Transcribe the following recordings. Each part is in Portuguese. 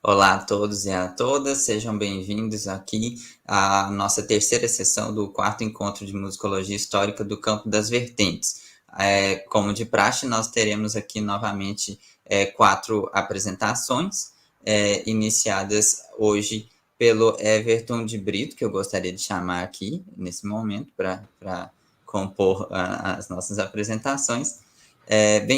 Olá a todos e a todas, sejam bem-vindos aqui à nossa terceira sessão do quarto encontro de musicologia histórica do Campo das Vertentes. Como de praxe, nós teremos aqui novamente 4 apresentações, iniciadas hoje pelo Everton de Brito, que eu gostaria de chamar aqui nesse momento para compor as nossas apresentações.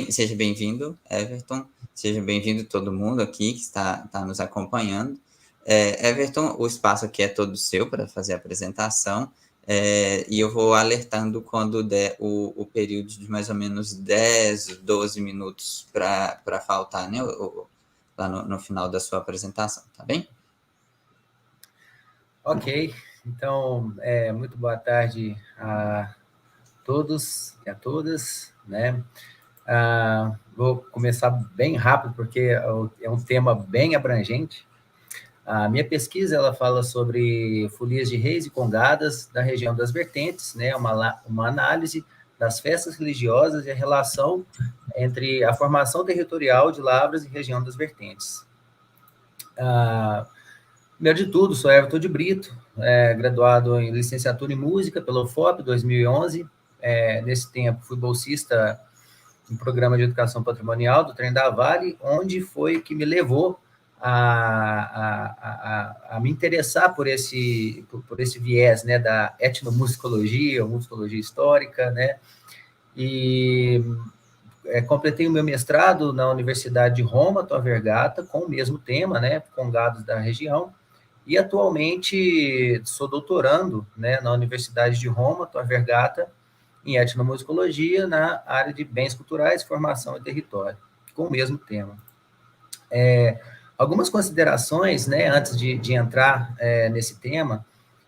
Seja bem-vindo, Everton. Seja bem-vindo todo mundo aqui que está nos acompanhando. Everton, o espaço aqui é todo seu para fazer a apresentação, e eu vou alertando quando der o período de mais ou menos 10, 12 minutos para faltar, né, lá no final da sua apresentação, tá bem? Ok, então, muito boa tarde a todos e a todas, né? Vou começar bem rápido, porque é um tema bem abrangente. A minha pesquisa, ela fala sobre folias de reis e congadas da região das vertentes, né? Uma análise das festas religiosas e a relação entre a formação territorial de Lavras e região das vertentes. Primeiro de tudo, sou Everton de Brito, graduado em licenciatura em música pela UFOP 2011. Nesse tempo, fui bolsista no programa de educação patrimonial do Trem da Vale, onde foi que me levou a me interessar por esse viés, né, da etnomusicologia, ou musicologia histórica, né, e completei o meu mestrado na Universidade de Roma, Tor Vergata, com o mesmo tema, né, congados da região, e atualmente sou doutorando, né, na Universidade de Roma, Tor Vergata, em etnomusicologia, na área de bens culturais, formação e território, com o mesmo tema. Algumas considerações, né, antes de entrar nesse tema,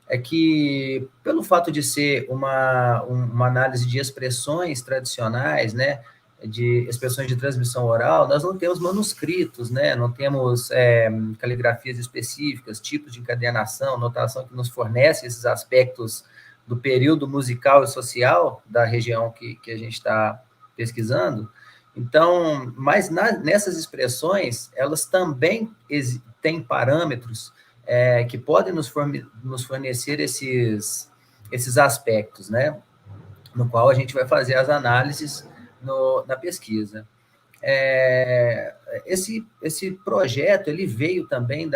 é que, pelo fato de ser uma análise de expressões tradicionais, né, de expressões de transmissão oral, nós não temos manuscritos, né, não temos caligrafias específicas, tipos de encadernação, notação que nos fornece esses aspectos do período musical e social da região que a gente está pesquisando. Então, mas nessas expressões, elas também têm parâmetros que podem nos fornecer esses aspectos, né? No qual a gente vai fazer as análises na pesquisa. Esse projeto, ele veio também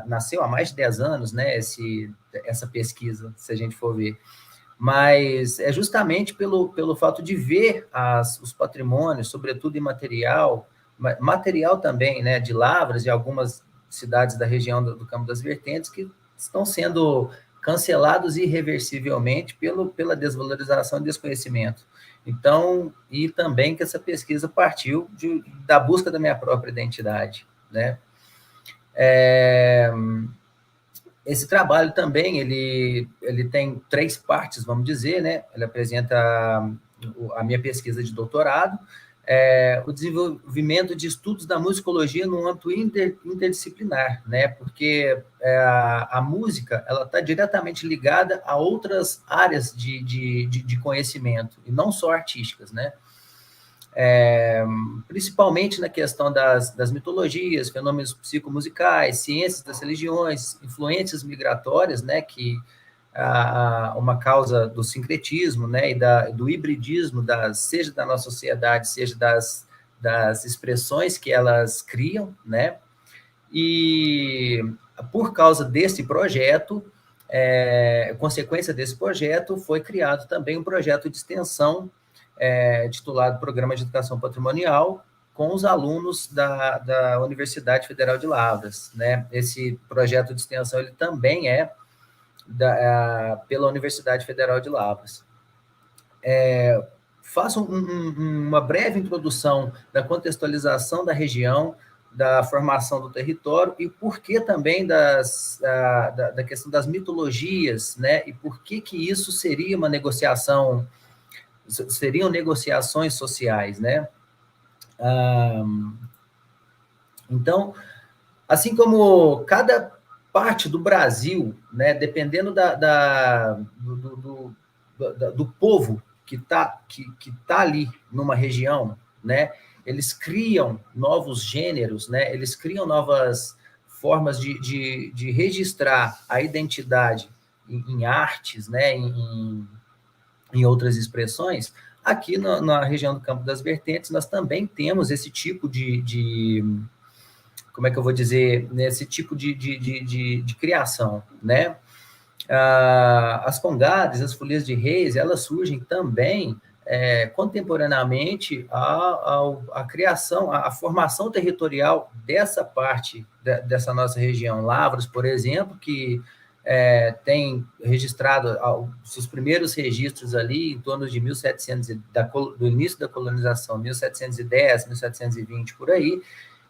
nasceu há mais de 10 anos, né? Essa pesquisa, se a gente for ver. Mas é justamente pelo fato de ver os patrimônios, sobretudo material também, né, de Lavras e algumas cidades da região do Campo das Vertentes, que estão sendo cancelados irreversivelmente pela desvalorização e desconhecimento. Então, e também que essa pesquisa partiu da busca da minha própria identidade, né? Esse trabalho também, ele tem 3 partes, vamos dizer, né? Ele apresenta a minha pesquisa de doutorado, o desenvolvimento de estudos da musicologia no âmbito interdisciplinar, né? Porque a música, ela está diretamente ligada a outras áreas de conhecimento, e não só artísticas, né? Principalmente na questão das mitologias, fenômenos psicomusicais, ciências das religiões, influências migratórias, né, que uma causa do sincretismo, né, e do hibridismo, seja da nossa sociedade, seja das expressões que elas criam, né, e por causa desse projeto, consequência desse projeto, foi criado também um projeto de extensão titulado Programa de Educação Patrimonial, com os alunos da Universidade Federal de Lavras, né? Esse projeto de extensão ele também é pela Universidade Federal de Lavras. Faço uma breve introdução da contextualização da região, da formação do território e por que também da questão das mitologias, né? E por que isso seria uma negociação, seriam negociações sociais, né? Então, assim como cada parte do Brasil, né, dependendo do povo que tá ali numa região, né, eles criam novos gêneros, né, eles criam novas formas de registrar a identidade em artes, né, em outras expressões. Aqui na região do Campo das Vertentes, nós também temos esse tipo como é que eu vou dizer, nesse tipo de criação, né? As congades, as folias de reis, elas surgem também contemporaneamente à criação, à formação territorial dessa parte dessa nossa região. Lavras, por exemplo, que tem registrado os primeiros registros ali em torno de 1700, do início da colonização, 1710, 1720, por aí,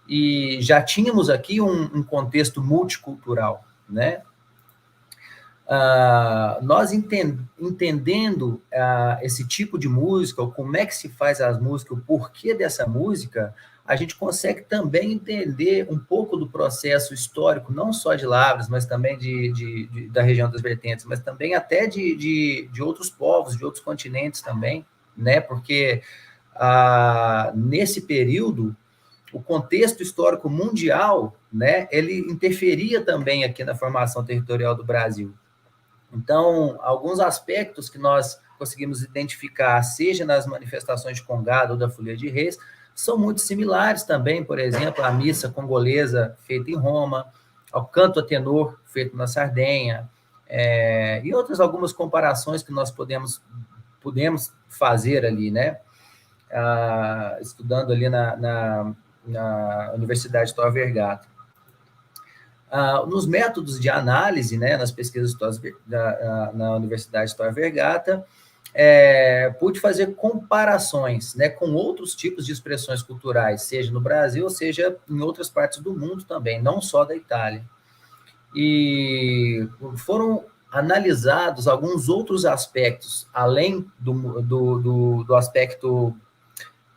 e já tínhamos aqui um contexto multicultural, né? Nós entendendo esse tipo de música, como é que se faz as músicas, o porquê dessa música, a gente consegue também entender um pouco do processo histórico, não só de Lavras, mas também da região das Vertentes, mas também até de outros povos, de outros continentes também, né? Porque nesse período, o contexto histórico mundial, né, ele interferia também aqui na formação territorial do Brasil. Então, alguns aspectos que nós conseguimos identificar, seja nas manifestações de Congado ou da Folia de Reis, são muito similares também, por exemplo, à missa congolesa feita em Roma, ao canto a tenor feito na Sardenha, e outras algumas comparações que nós podemos fazer ali, né? Estudando ali na Universidade Tor Vergata. Nos métodos de análise, né, nas pesquisas na Universidade Tor Vergata, pude fazer comparações, né, com outros tipos de expressões culturais, seja no Brasil, ou seja em outras partes do mundo também, não só da Itália. E foram analisados alguns outros aspectos, além do aspecto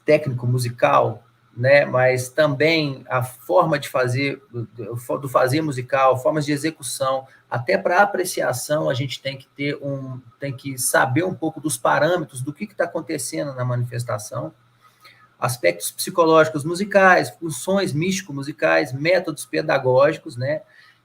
técnico musical, né, mas também a forma de fazer, do fazer musical, formas de execução, até para apreciação a gente tem que saber um pouco dos parâmetros do que está acontecendo na manifestação, aspectos psicológicos musicais, funções místico-musicais, métodos pedagógicos, né,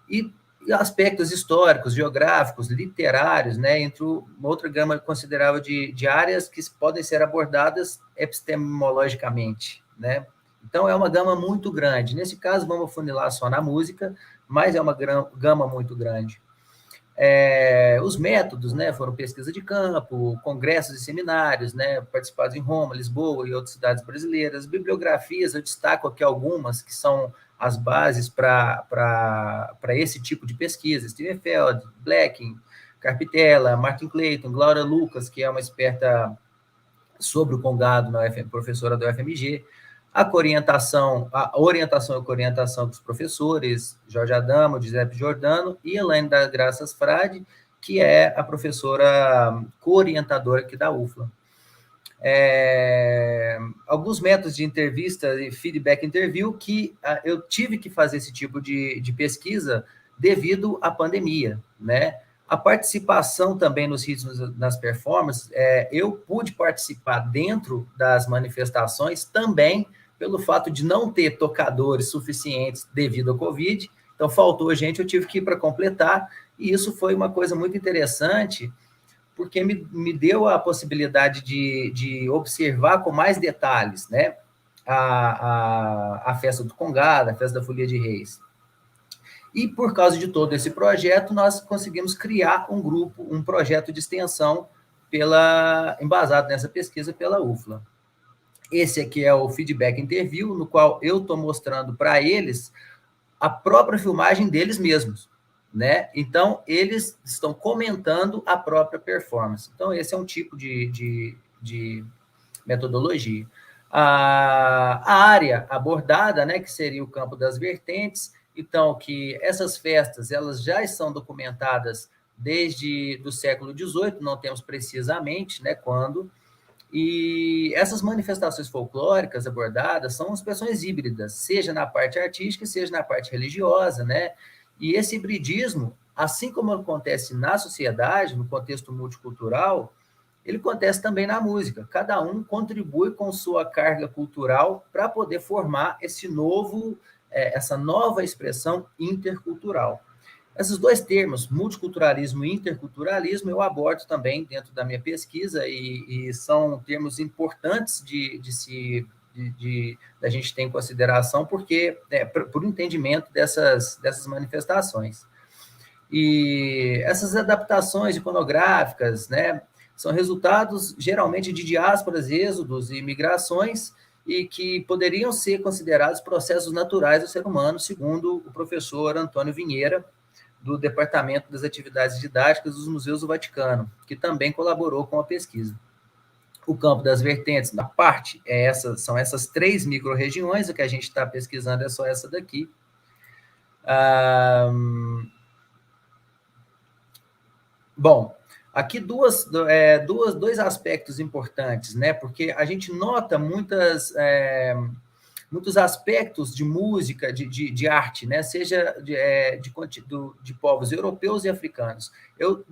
e aspectos históricos, geográficos, literários, né, entre uma outra gama considerável de áreas que podem ser abordadas epistemologicamente, né. Então, é uma gama muito grande. Nesse caso, vamos funilar só na música, mas é uma gama muito grande. Os métodos, né, foram pesquisa de campo, congressos e seminários, né, participados em Roma, Lisboa e outras cidades brasileiras. Bibliografias, eu destaco aqui algumas que são as bases para esse tipo de pesquisa. Steven Feld, Blacking, Carpitella, Martin Clayton, Glória Lucas, que é uma experta sobre o Congado, professora da UFMG, a orientação e coorientação dos professores, Jorge Adamo, Giuseppe Giordano e Elaine da Graças Frade, que é a professora co-orientadora aqui da UFLA. Alguns métodos de entrevista e feedback interview que eu tive que fazer esse tipo de pesquisa devido à pandemia, né? A participação também nos ritmos, nas performances, eu pude participar dentro das manifestações também pelo fato de não ter tocadores suficientes devido ao Covid. Então, Então, faltou gente, eu tive que ir para completar, e isso foi uma coisa muito interessante, porque me deu a possibilidade de observar com mais detalhes, né? A festa do Congado, a festa da Folia de Reis. E por causa de todo esse projeto, nós conseguimos criar um grupo, um projeto de extensão embasado nessa pesquisa pela UFLA. Esse aqui é o Feedback Interview, no qual eu estou mostrando para eles a própria filmagem deles mesmos, né? Então, eles estão comentando a própria performance. Então, esse é um tipo de metodologia. A área abordada, né, que seria o campo das vertentes, então, que essas festas, elas já estão documentadas desde do século XVIII, não temos precisamente, né, quando, e essas manifestações folclóricas abordadas são expressões híbridas, seja na parte artística, seja na parte religiosa, né? E esse hibridismo, assim como acontece na sociedade, no contexto multicultural, ele acontece também na música. Cada um contribui com sua carga cultural para poder formar essa nova expressão intercultural. Esses dois termos, multiculturalismo e interculturalismo, eu abordo também dentro da minha pesquisa e são termos importantes da gente ter em consideração, porque por entendimento dessas manifestações. E essas adaptações iconográficas, né, são resultados geralmente de diásporas, êxodos e migrações, e que poderiam ser considerados processos naturais do ser humano, segundo o professor Antônio Vinheira, do Departamento das Atividades Didáticas dos Museus do Vaticano, que também colaborou com a pesquisa. O campo das vertentes, na parte, são essas 3 micro-regiões, o que a gente está pesquisando é só essa daqui. Bom, aqui dois aspectos importantes, né? Porque a gente nota muitos aspectos de música, de arte, né? Seja de povos europeus e africanos. Eu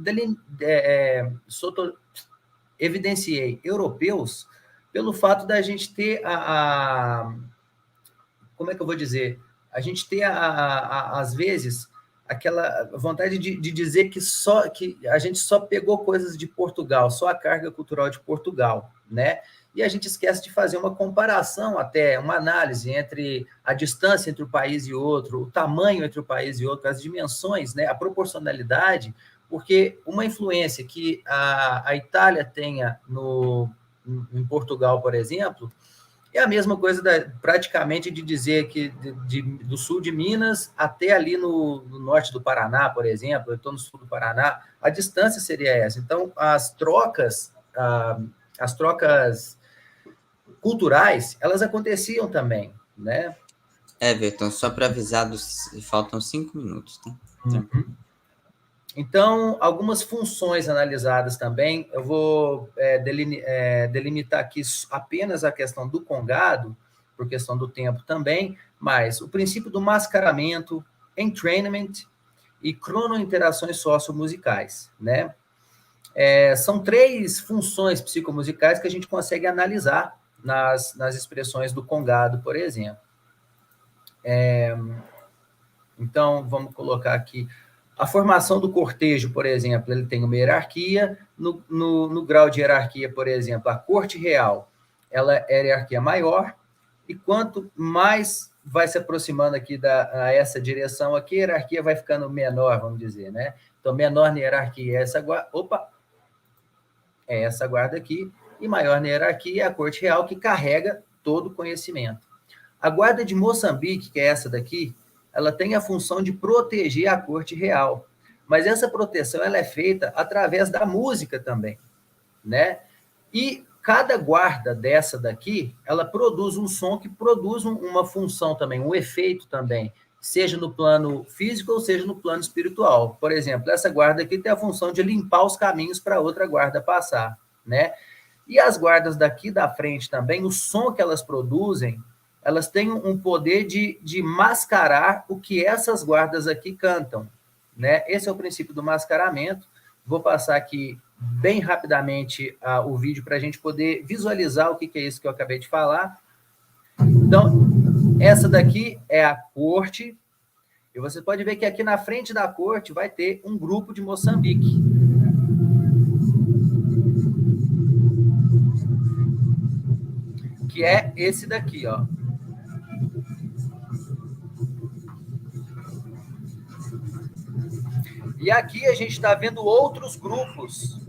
evidenciei europeus pelo fato da gente ter como é que eu vou dizer? A gente ter, às vezes, aquela vontade de dizer que a gente só pegou coisas de Portugal, só a carga cultural de Portugal, né? E a gente esquece de fazer uma comparação, até uma análise entre a distância entre um país e outro, o tamanho entre um país e outro, as dimensões, né, a proporcionalidade, porque uma influência que a Itália tenha em Portugal, por exemplo, é a mesma coisa praticamente de dizer que do sul de Minas até ali no norte do Paraná, por exemplo, eu estou no sul do Paraná, a distância seria essa. Então, as trocas culturais, elas aconteciam também, né? Everton, só para avisar, faltam 5 minutos, tá? Uhum. Então, algumas funções analisadas também, eu vou delimitar aqui apenas a questão do congado, por questão do tempo também, mas o princípio do mascaramento, entrainment e cronointerações sociomusicais, né? São 3 funções psicomusicais que a gente consegue analisar nas expressões do congado, por exemplo. Então, vamos colocar aqui a formação do cortejo, por exemplo, ele tem uma hierarquia, no grau de hierarquia, por exemplo, a corte real, ela é a hierarquia maior, e quanto mais vai se aproximando aqui a essa direção aqui, a hierarquia vai ficando menor, vamos dizer, né? Então, menor na hierarquia é essa guarda aqui, e maior na hierarquia é a corte real, que carrega todo o conhecimento. A guarda de Moçambique, que é essa daqui, ela tem a função de proteger a corte real, mas essa proteção ela é feita através da música também, né? E cada guarda dessa daqui, ela produz um som que produz uma função também, um efeito também, seja no plano físico ou seja no plano espiritual. Por exemplo, essa guarda aqui tem a função de limpar os caminhos para outra guarda passar, né? E as guardas daqui da frente também, o som que elas produzem, elas têm um poder de mascarar o que essas guardas aqui cantam, né? Esse é o princípio do mascaramento. Vou passar aqui bem rapidamente o vídeo para a gente poder visualizar o que é isso que eu acabei de falar. Então, essa daqui é a corte, E você pode ver que aqui na frente da corte vai ter um grupo de Moçambique. Que é esse daqui, ó. E aqui a gente está vendo outros grupos.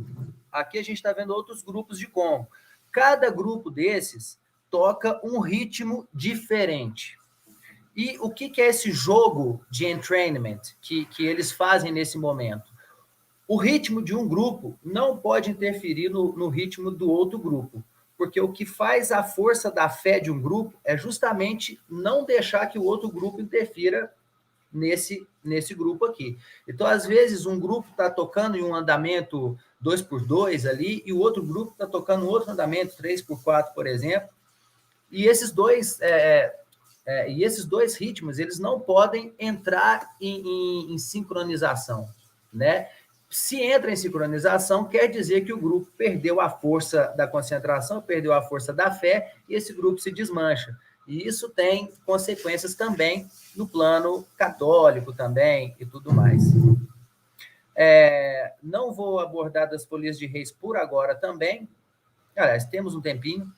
Aqui a gente está vendo outros grupos de Congo. Cada grupo desses toca um ritmo diferente. E o que é esse jogo de entrainment que eles fazem nesse momento? O ritmo de um grupo não pode interferir no ritmo do outro grupo, porque o que faz a força da fé de um grupo é justamente não deixar que o outro grupo interfira nesse grupo aqui. Então, às vezes, um grupo está tocando em um andamento 2x2 ali, e o outro grupo está tocando um outro andamento 3x4, por exemplo, e esses dois ritmos, eles não podem entrar em sincronização, né? Se entra em sincronização, quer dizer que o grupo perdeu a força da concentração, perdeu a força da fé, e esse grupo se desmancha. E isso tem consequências também no plano católico também e tudo mais. Não vou abordar das folias de reis por agora também. Aliás, temos um tempinho.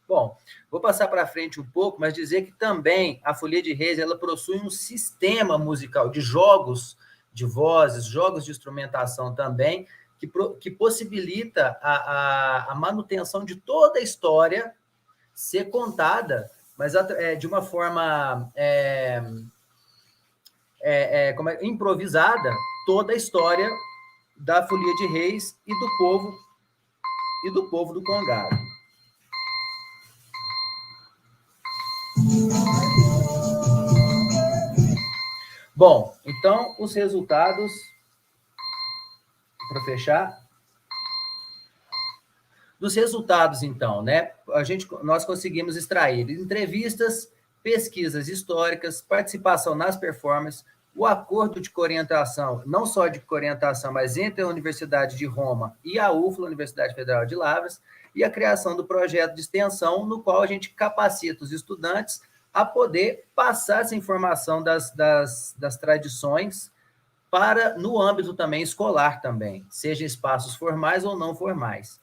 Bom, vou passar para frente um pouco, mas dizer que também a Folia de Reis ela possui um sistema musical de jogos de vozes, jogos de instrumentação também, que possibilita a manutenção de toda a história ser contada, mas de uma forma improvisada, toda a história da Folia de Reis e do povo do Congado. Bom, então, os resultados, para fechar, dos resultados, então, né? Nós conseguimos extrair entrevistas, pesquisas históricas, participação nas performances, o acordo de coorientação, não só de coorientação, mas entre a Universidade de Roma e a UFLA, Universidade Federal de Lavras, e a criação do projeto de extensão, no qual a gente capacita os estudantes a poder passar essa informação das tradições no âmbito também escolar também, seja em espaços formais ou não formais.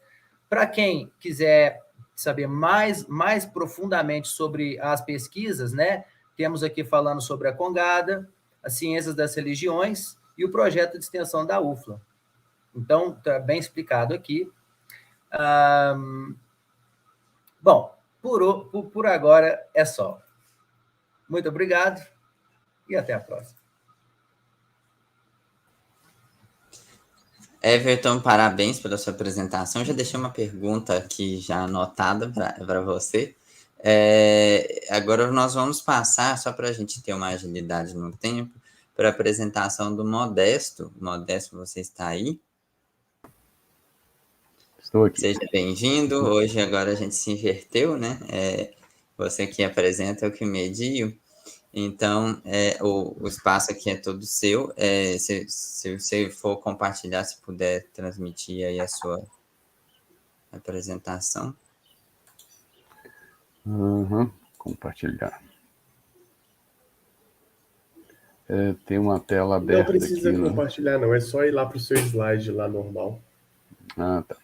Para quem quiser saber mais profundamente sobre as pesquisas, né, temos aqui falando sobre a Congada, as ciências das religiões e o projeto de extensão da UFLA. Então, está bem explicado aqui. Bom, por agora é só. Muito obrigado e até a próxima. Everton, parabéns pela sua apresentação. Já deixei uma pergunta aqui já anotada para você. Agora nós vamos passar, só para a gente ter uma agilidade no tempo, para a apresentação do Modesto. Modesto, você está aí? Estou aqui. Seja bem-vindo. Hoje agora a gente se inverteu, né? Você que apresenta, eu que medio. Então, o espaço aqui é todo seu. Se você for compartilhar, se puder transmitir aí a sua apresentação. Compartilhar. Tem uma tela aberta. Não precisa aqui, compartilhar, não. É só ir lá para o seu slide lá normal. Ah, tá.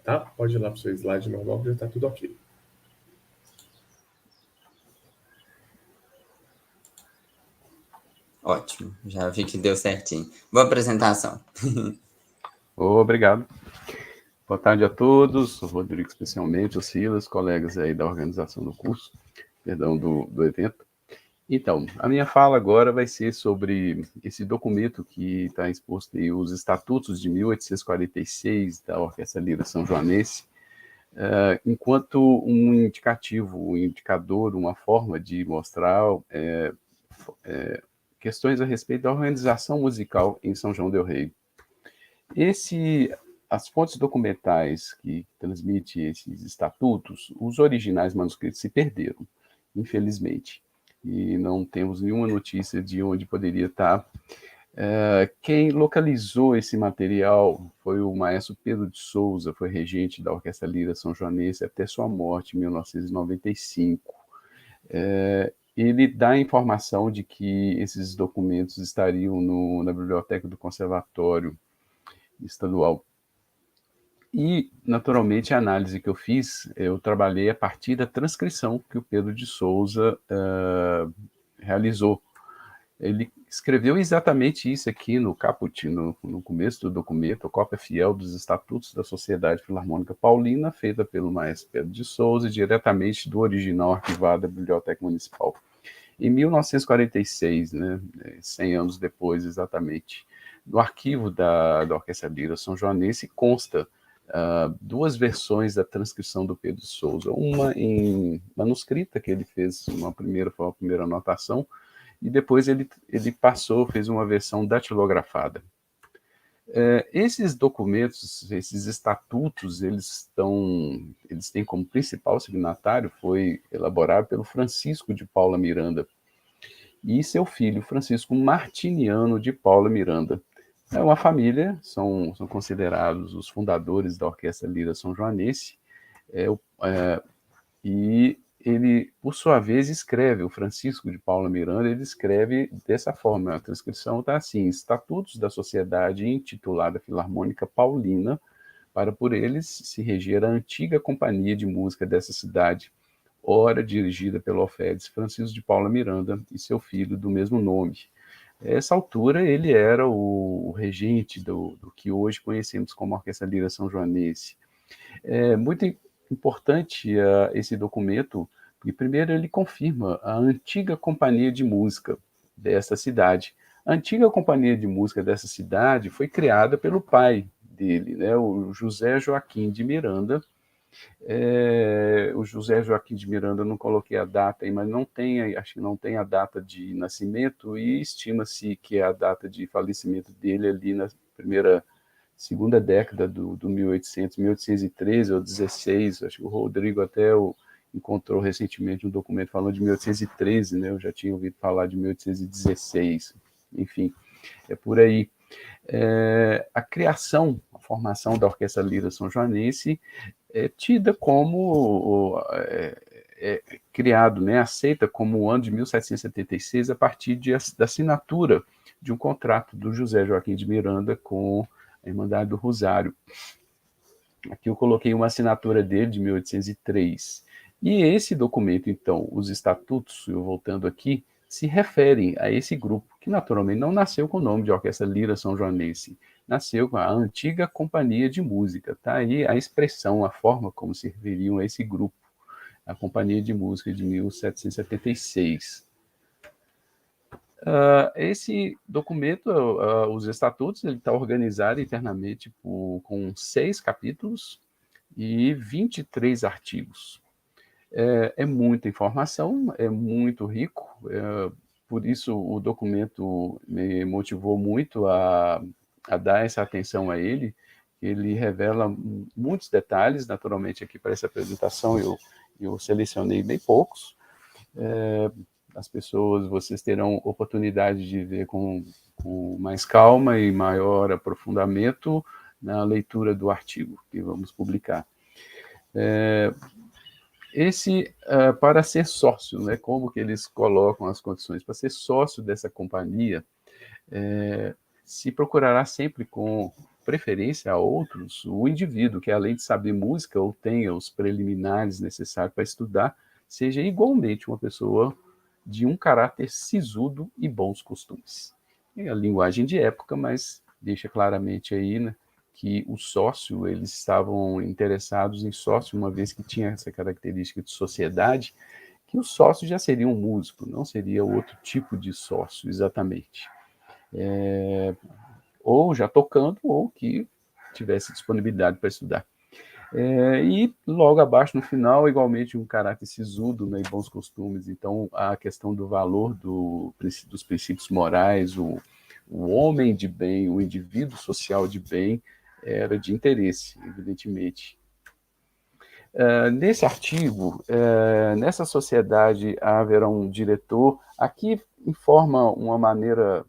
Tá? Pode ir lá para o seu slide normal, que já está tudo ok. Ótimo, já vi que deu certinho. Boa apresentação. Obrigado. Boa tarde a todos, o Rodrigo especialmente, o Silas, colegas aí da organização do curso, do evento. Então, a minha fala agora vai ser sobre esse documento que está exposto aí, os Estatutos de 1846 da Orquestra Lira São Joanense, enquanto um indicativo, um indicador, uma forma de mostrar questões a respeito da organização musical em São João del Rei. As fontes documentais que transmitem esses estatutos, os originais manuscritos se perderam, infelizmente. e não temos nenhuma notícia de onde poderia estar. Quem localizou esse material foi o maestro Pedro de Souza, foi regente da Orquestra Lira São Joanense até sua morte em 1995. Ele dá a informação de que esses documentos estariam na biblioteca do Conservatório Estadual. E, naturalmente, a análise que eu fiz, eu trabalhei a partir da transcrição que o Pedro de Souza realizou. Ele escreveu exatamente isso aqui no caput, no começo do documento, a cópia fiel dos Estatutos da Sociedade Filarmônica Paulina, feita pelo maestro Pedro de Souza, diretamente do original arquivado da Biblioteca Municipal. Em 1946, né, 100 anos depois exatamente, no arquivo da Orquestra Lira São Joanense consta duas versões da transcrição do Pedro de Souza, uma em manuscrita, que ele fez foi a primeira anotação, e depois ele fez uma versão datilografada. Esses documentos, esses estatutos, eles têm como principal signatário, foi elaborado pelo Francisco de Paula Miranda e seu filho, Francisco Martiniano de Paula Miranda. É uma família, são considerados os fundadores da Orquestra Lira São Joanense, e ele, por sua vez, escreve, o Francisco de Paula Miranda, ele escreve dessa forma, a transcrição está assim: Estatutos da Sociedade intitulada Filarmônica Paulina, para por eles se reger a antiga companhia de música dessa cidade, ora dirigida pelo alferes Francisco de Paula Miranda e seu filho do mesmo nome. Essa altura, ele era o regente do que hoje conhecemos como Orquestra Lira São Joanense. É muito importante esse documento, e primeiro ele confirma a antiga companhia de música dessa cidade. A antiga companhia de música dessa cidade foi criada pelo pai dele, né, o José Joaquim de Miranda. O José Joaquim de Miranda, eu não coloquei a data aí, mas acho que não tem a data de nascimento, e estima-se que a data de falecimento dele ali na segunda década do 1800, 1813 ou 16, acho que o Rodrigo até encontrou recentemente um documento falando de 1813, né? Eu já tinha ouvido falar de 1816, enfim, é por aí. A criação, a formação da Orquestra Lira São Joanense é tida como criado, né, aceita como o ano de 1776 a partir da assinatura de um contrato do José Joaquim de Miranda com a Irmandade do Rosário. Aqui eu coloquei uma assinatura dele de 1803. E esse documento, então, os estatutos, eu voltando aqui, se referem a esse grupo, que naturalmente não nasceu com o nome de Orquestra Lira São Joanense, nasceu com a antiga companhia de música. Está aí a expressão, a forma como se referiam a esse grupo, a companhia de música de 1776. Esse documento, os estatutos, ele está organizado internamente com 6 capítulos e 23 artigos. É muita informação, é muito rico, por isso o documento me motivou muito a dar essa atenção a ele. Ele revela muitos detalhes, naturalmente aqui para essa apresentação eu selecionei bem poucos. As pessoas, vocês terão oportunidade de ver com mais calma e maior aprofundamento na leitura do artigo que vamos publicar. Para ser sócio, né, como que eles colocam as condições? Para ser sócio dessa companhia, se procurará sempre com preferência a outros, o indivíduo que, além de saber música ou tenha os preliminares necessários para estudar, seja igualmente uma pessoa de um caráter sisudo e bons costumes. É a linguagem de época, mas deixa claramente aí, né, que o sócio, eles estavam interessados em sócio, uma vez que tinha essa característica de sociedade, que o sócio já seria um músico, não seria outro tipo de sócio, exatamente. Ou já tocando, ou que tivesse disponibilidade para estudar. E logo abaixo, no final, igualmente um caráter sisudo, né, e bons costumes. Então, a questão do valor dos princípios morais, o homem de bem, o indivíduo social de bem, era de interesse, evidentemente. Nesse artigo, nessa sociedade haverá um diretor, aqui informa uma maneira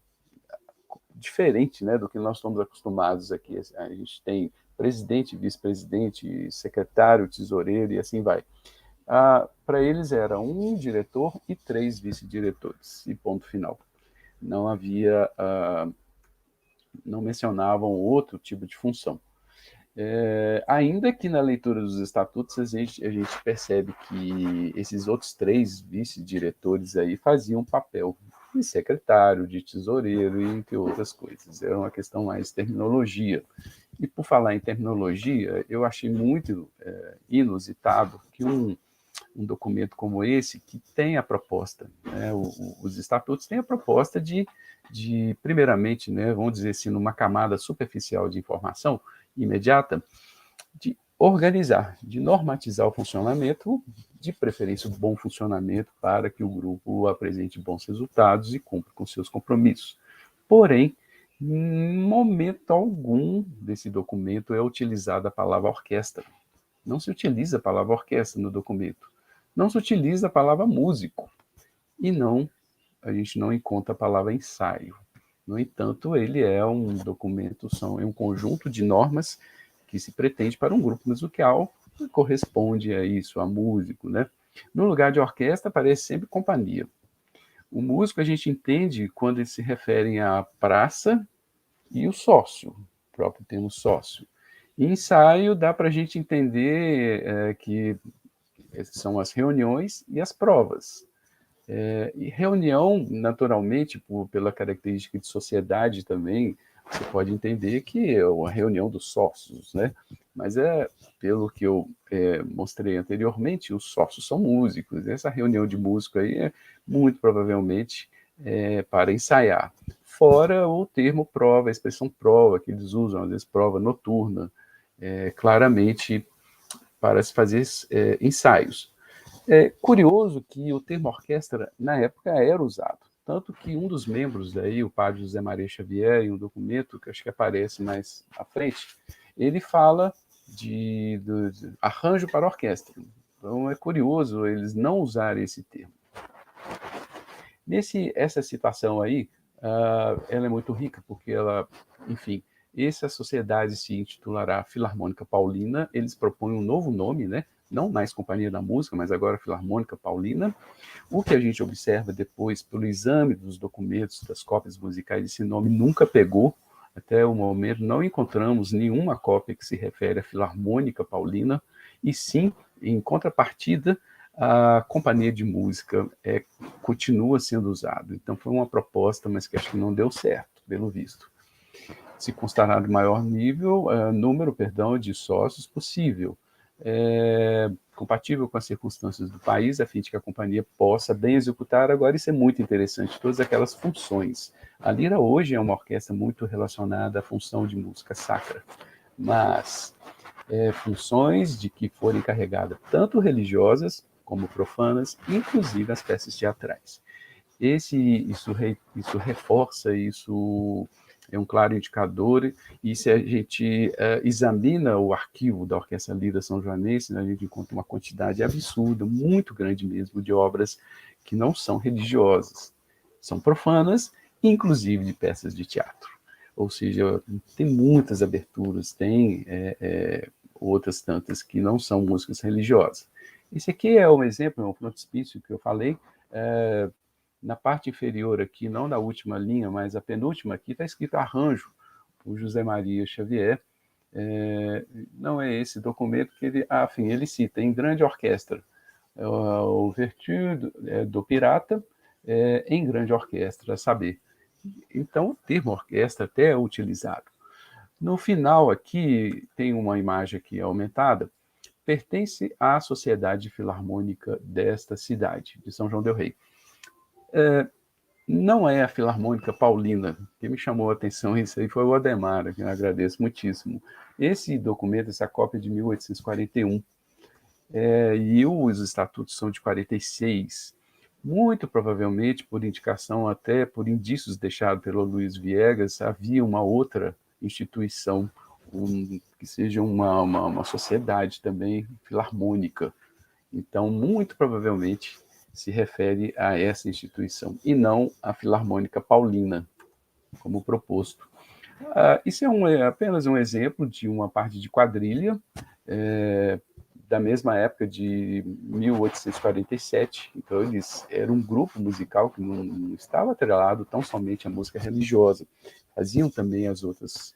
diferente, né, do que nós estamos acostumados aqui. A gente tem presidente, vice-presidente, secretário, tesoureiro e assim vai. Para eles era um diretor e 3 vice-diretores, e ponto final. Não havia, não mencionavam outro tipo de função. Ainda que na leitura dos estatutos a gente percebe que esses outros 3 vice-diretores aí faziam papel de secretário, de tesoureiro e entre outras coisas. Era uma questão mais de terminologia. E por falar em terminologia, eu achei muito inusitado que um documento como esse, que tem a proposta, né, os estatutos têm a proposta de primeiramente, né, vamos dizer assim, numa camada superficial de informação imediata, de organizar, de normatizar o funcionamento, de preferência o bom funcionamento, para que o grupo apresente bons resultados e cumpra com seus compromissos. Porém, em momento algum desse documento é utilizada a palavra orquestra. Não se utiliza a palavra orquestra no documento. Não se utiliza a palavra músico. E a gente não encontra a palavra ensaio. No entanto, ele é um documento, é um conjunto de normas que se pretende para um grupo musical que corresponde a isso, a músico, né? No lugar de orquestra, aparece sempre companhia. O músico a gente entende quando eles se referem à praça e o sócio, o próprio termo sócio. E ensaio dá para a gente entender que são as reuniões e as provas. E reunião, naturalmente, pela característica de sociedade também, você pode entender que é uma reunião dos sócios, né? Mas pelo que eu mostrei anteriormente, os sócios são músicos. Essa reunião de músico aí é muito provavelmente para ensaiar. Fora o termo prova, a expressão prova, que eles usam, às vezes prova noturna, claramente para se fazer ensaios. É curioso que o termo orquestra, na época, era usado. Tanto que um dos membros daí, o padre José Maria Xavier, em um documento que acho que aparece mais à frente, ele fala de arranjo para orquestra. Então é curioso eles não usarem esse termo. Essa citação aí, ela é muito rica, porque ela, enfim, essa sociedade se intitulará Filarmônica Paulina, eles propõem um novo nome, né? Não mais Companhia da Música, mas agora Filarmônica Paulina. O que a gente observa depois, pelo exame dos documentos, das cópias musicais, esse nome nunca pegou. Até o momento não encontramos nenhuma cópia que se refere à Filarmônica Paulina, e sim, em contrapartida, a companhia de música continua sendo usada. Então foi uma proposta, mas que acho que não deu certo, pelo visto. Se constará de maior número de sócios possível, compatível com as circunstâncias do país, a fim de que a companhia possa bem executar. Agora, isso é muito interessante, todas aquelas funções. A lira hoje é uma orquestra muito relacionada à função de música sacra, mas funções de que forem encarregadas tanto religiosas como profanas, inclusive as peças teatrais. Isso reforça, isso é um claro indicador, e se a gente examina o arquivo da Orquestra Lira São Joanense, a gente encontra uma quantidade absurda, muito grande mesmo, de obras que não são religiosas, são profanas, inclusive de peças de teatro. Ou seja, tem muitas aberturas, tem outras tantas que não são músicas religiosas. Esse aqui é um exemplo, é um frontispício que eu falei, na parte inferior aqui, não na última linha, mas a penúltima aqui, está escrito arranjo, por José Maria Xavier. Não é esse documento que ele cita, em grande orquestra, o Vertu do Pirata, em grande orquestra, a saber. Então, o termo orquestra até é utilizado. No final aqui, tem uma imagem aqui aumentada, pertence à Sociedade Filarmônica desta cidade, de São João del Rei. Não é a Filarmônica Paulina. Quem me chamou a atenção isso aí foi o Ademar, que eu agradeço muitíssimo. Esse documento, essa cópia é de 1841, e os estatutos são de 46. Muito provavelmente, por indicação, até por indícios deixados pelo Luiz Viegas, havia uma outra instituição que seja uma sociedade também filarmônica. Então, muito provavelmente, se refere a essa instituição, e não a Filarmônica Paulina, como proposto. Isso é apenas um exemplo de uma parte de quadrilha, da mesma época de 1847. Então, eles eram um grupo musical que não estava atrelado tão somente à música religiosa, faziam também as outras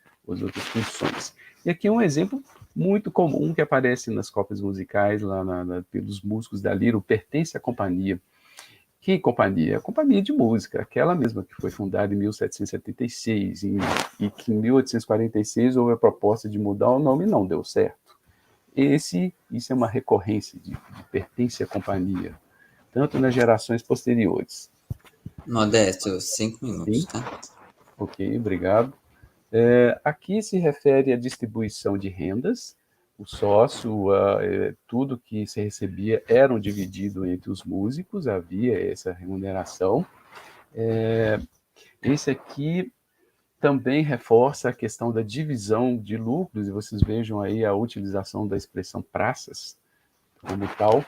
funções. E aqui é um exemplo muito comum que aparece nas cópias musicais, lá pelos músicos da Lira, o Pertence à Companhia. Que companhia? A Companhia de Música, aquela mesma que foi fundada em 1776, e que em 1846 houve a proposta de mudar o nome e não deu certo. Isso é uma recorrência de Pertence à Companhia, tanto nas gerações posteriores. Modesto, 5 minutos, Sim? tá? Ok, obrigado. Aqui se refere à distribuição de rendas. O sócio, tudo que se recebia era dividido entre os músicos, havia essa remuneração. Esse aqui também reforça a questão da divisão de lucros, e vocês vejam aí a utilização da expressão praças como tal.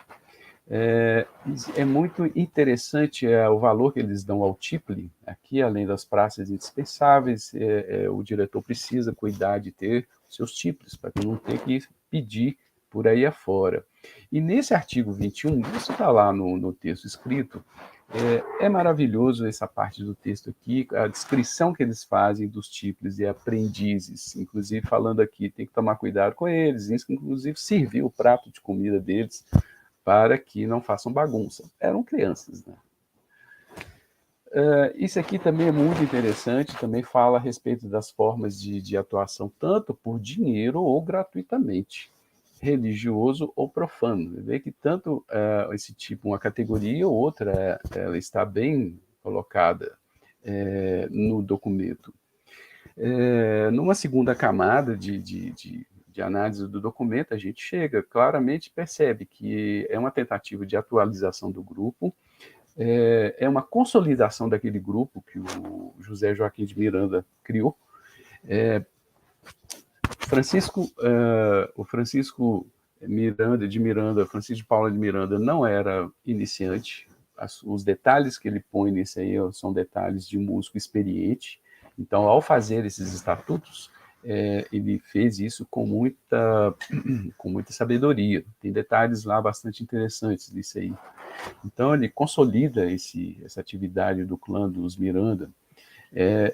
É muito interessante o valor que eles dão ao tiple. Aqui, além das praças indispensáveis, o diretor precisa cuidar de ter seus tiples, para que não tenha que pedir por aí afora. E nesse artigo 21, isso está lá no texto escrito, é maravilhoso essa parte do texto aqui, a descrição que eles fazem dos tiples e aprendizes, inclusive falando aqui, tem que tomar cuidado com eles, inclusive servir o prato de comida deles, para que não façam bagunça. Eram crianças, né? Isso aqui também é muito interessante, também fala a respeito das formas de atuação, tanto por dinheiro ou gratuitamente, religioso ou profano. Você vê que tanto esse tipo, uma categoria ou outra, ela está bem colocada no documento. Numa segunda camada de análise do documento, a gente claramente percebe que é uma tentativa de atualização do grupo, é uma consolidação daquele grupo que o José Joaquim de Miranda criou. O Francisco Francisco de Paula de Miranda não era iniciante. Os detalhes que ele põe nisso aí são detalhes de músico experiente. Então, ao fazer esses estatutos, ele fez isso com muita sabedoria. Tem detalhes lá bastante interessantes disso aí. Então, ele consolida essa atividade do clã dos Miranda.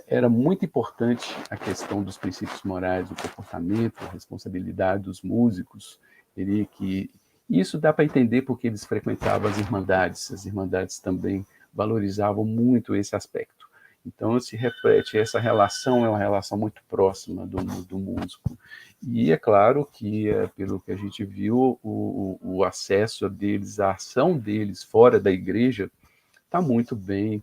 Era muito importante a questão dos princípios morais, do comportamento, a responsabilidade dos músicos. Isso dá para entender porque eles frequentavam as irmandades também valorizavam muito esse aspecto. Então, se reflete, essa relação é uma relação muito próxima do músico. E é claro que, pelo que a gente viu, o acesso deles, a ação deles fora da igreja, está muito bem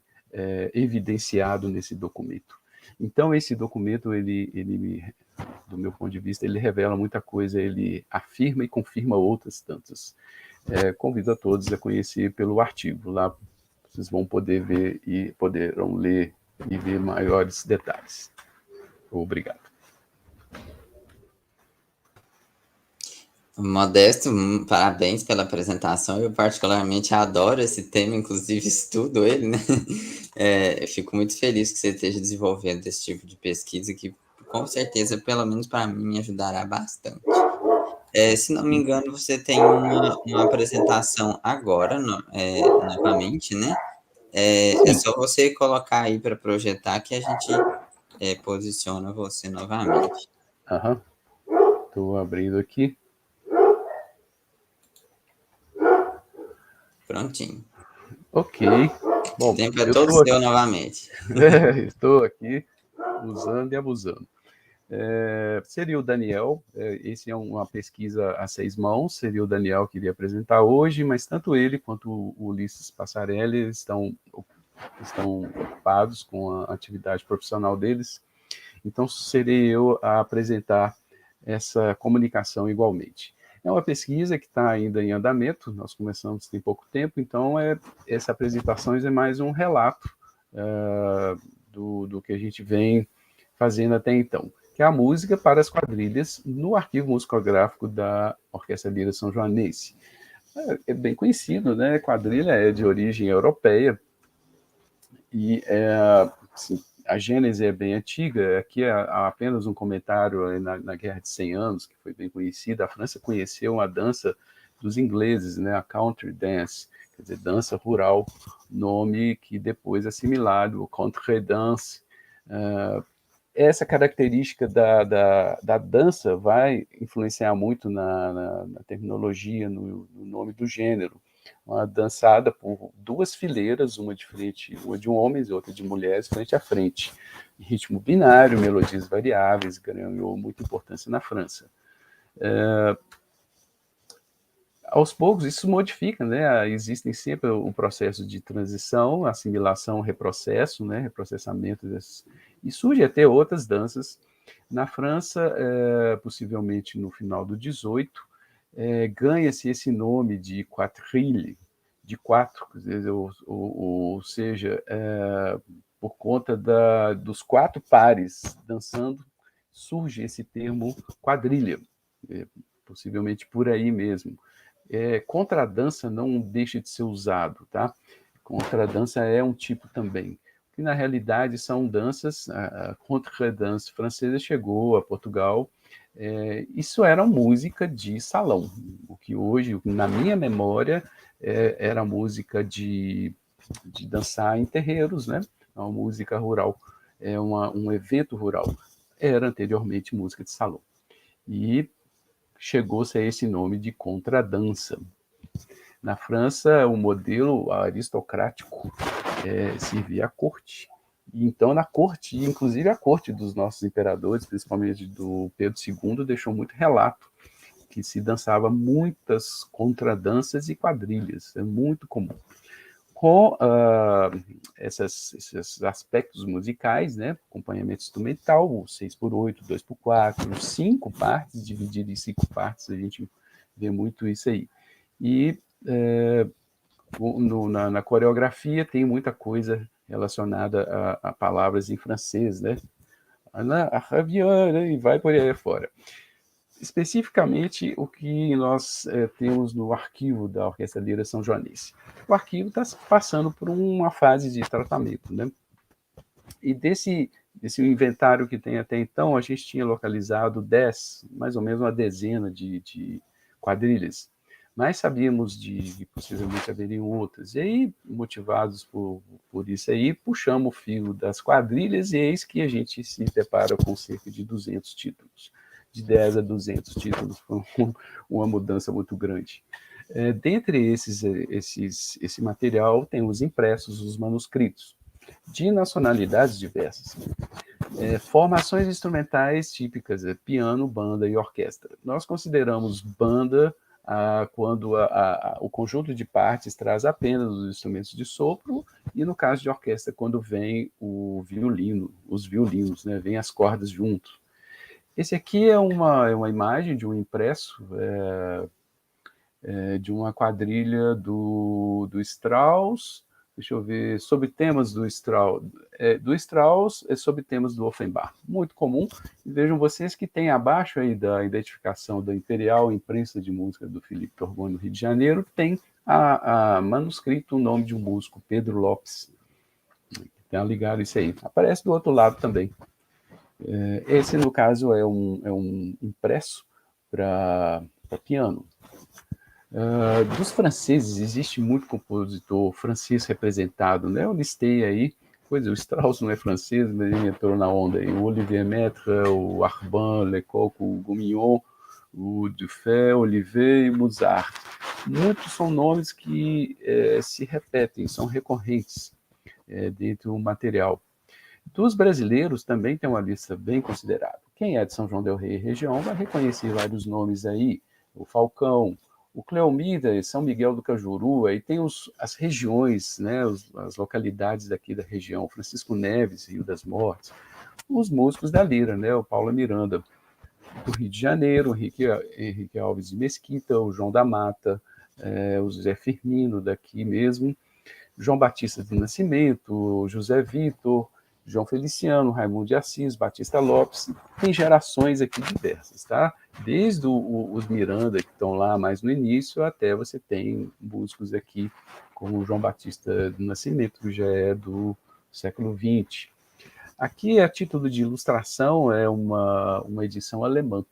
evidenciado nesse documento. Então, esse documento, ele, do meu ponto de vista, ele revela muita coisa, ele afirma e confirma outras tantas. Convido a todos a conhecer pelo artigo. Lá vocês vão poder ver e poderão ler e ver maiores detalhes. Obrigado. Modesto, parabéns pela apresentação. Eu particularmente adoro esse tema, inclusive estudo ele, né? Fico muito feliz que você esteja desenvolvendo esse tipo de pesquisa que, com certeza, pelo menos para mim, me ajudará bastante. Se não me engano, você tem uma apresentação agora, novamente, né? É só você colocar aí para projetar que a gente posiciona você novamente. Estou abrindo aqui. Prontinho. Ok. Bom, o tempo é todo seu novamente. Estou aqui usando e abusando. Seria o Daniel, esse é uma pesquisa a 6 mãos, seria o Daniel que iria apresentar hoje, mas tanto ele quanto o Ulisses Passarelli estão ocupados com a atividade profissional deles, então serei eu a apresentar essa comunicação igualmente. É uma pesquisa que está ainda em andamento, nós começamos tem pouco tempo, então essa apresentação é mais um relato do que a gente vem fazendo até então. que é a música para as quadrilhas no arquivo musicográfico da Orquestra Lira São Joanense. É bem conhecido, né? Quadrilha é de origem europeia e assim, a gênese é bem antiga. Aqui há apenas um comentário na Guerra de 100 Anos, que foi bem conhecida. A França conheceu a dança dos ingleses, né? A country dance, quer dizer, dança rural, nome que depois é assimilado, o contredanse. Essa característica da dança vai influenciar muito na terminologia, no nome do gênero. Uma dançada por duas fileiras, uma de frente, uma de homens e outra de mulheres, frente a frente. Ritmo binário, melodias variáveis, ganhou muita importância na França. Aos poucos, isso modifica, né? Existem sempre o processo de transição, assimilação, reprocesso, né? Reprocessamento e surge até outras danças. Na França, possivelmente no final do 18, ganha-se esse nome de quadrille, de quatro, ou seja, por conta dos quatro pares dançando, surge esse termo quadrilha, possivelmente por aí mesmo. Contradança não deixa de ser usado, tá? Contradança é um tipo também, que na realidade são danças. A contradança francesa chegou a Portugal. Isso era música de salão, o que hoje, na minha memória, era música de dançar em terreiros, né? Uma música rural, um evento rural. Era anteriormente música de salão. E chegou-se a esse nome de contradança. Na França, o modelo aristocrático servia à corte. E então, na corte, inclusive a corte dos nossos imperadores, principalmente do Pedro II, deixou muito relato que se dançava muitas contradanças e quadrilhas. É muito comum. Com esses aspectos musicais, né? Acompanhamento instrumental, 6x8, 2x4, 5 partes, dividido em 5 partes, a gente vê muito isso aí. E na coreografia tem muita coisa relacionada a palavras em francês, né? A raviole, e vai por aí fora. Especificamente o que nós temos no arquivo da Orquestra Lira São Joanense. O arquivo está passando por uma fase de tratamento, né? E desse inventário que tem até então, a gente tinha localizado 10, mais ou menos uma dezena de quadrilhas, mas sabíamos que possivelmente haveriam outras. E aí, motivados por isso aí, puxamos o fio das quadrilhas e eis que a gente se depara com cerca de 200 títulos. De 10 a 200 títulos, foi uma mudança muito grande. Dentre esse material, tem os impressos, os manuscritos, de nacionalidades diversas. Formações instrumentais típicas, piano, banda e orquestra. Nós consideramos banda quando o conjunto de partes traz apenas os instrumentos de sopro, e no caso de orquestra, quando vem o violino, os violinos, né, vem as cordas junto. Esse aqui é uma imagem de um impresso de uma quadrilha do Strauss, deixa eu ver, sobre temas do Strauss, sobre temas do Offenbach. Muito comum. E vejam vocês que tem abaixo aí da identificação da Imperial Imprensa de Música do Felipe Torgoni, no Rio de Janeiro, tem a manuscrito o nome de um músico, Pedro Lopes. Está ligado isso aí. Aparece do outro lado também. Esse, no caso, é um impresso para piano. Dos franceses, existe muito compositor francês representado, né? Eu listei aí, o Strauss não é francês, mas ele entrou na onda aí. O Olivier Maitre, o Arbin, Lecoq, o Goumillon, o Dufay, Olivier e Mozart. Muitos são nomes que se repetem, são recorrentes dentro do material. Dos brasileiros também tem uma lista bem considerável. Quem é de São João del Rei e região vai reconhecer vários nomes aí. O Falcão, o Cleomida, São Miguel do Cajuru, aí tem as regiões, né, as localidades daqui da região, Francisco Neves, Rio das Mortes, os músicos da Lira, né, o Paulo Miranda, do Rio de Janeiro, o Henrique Alves de Mesquita, o João da Mata, o José Firmino daqui mesmo, João Batista do Nascimento, José Vitor, João Feliciano, Raimundo de Assis, Batista Lopes, tem gerações aqui diversas, tá? Desde os Miranda, que estão lá mais no início, até você tem músicos aqui, como o João Batista do Nascimento, que já é do século XX. Aqui, a título de ilustração, é uma edição alemã,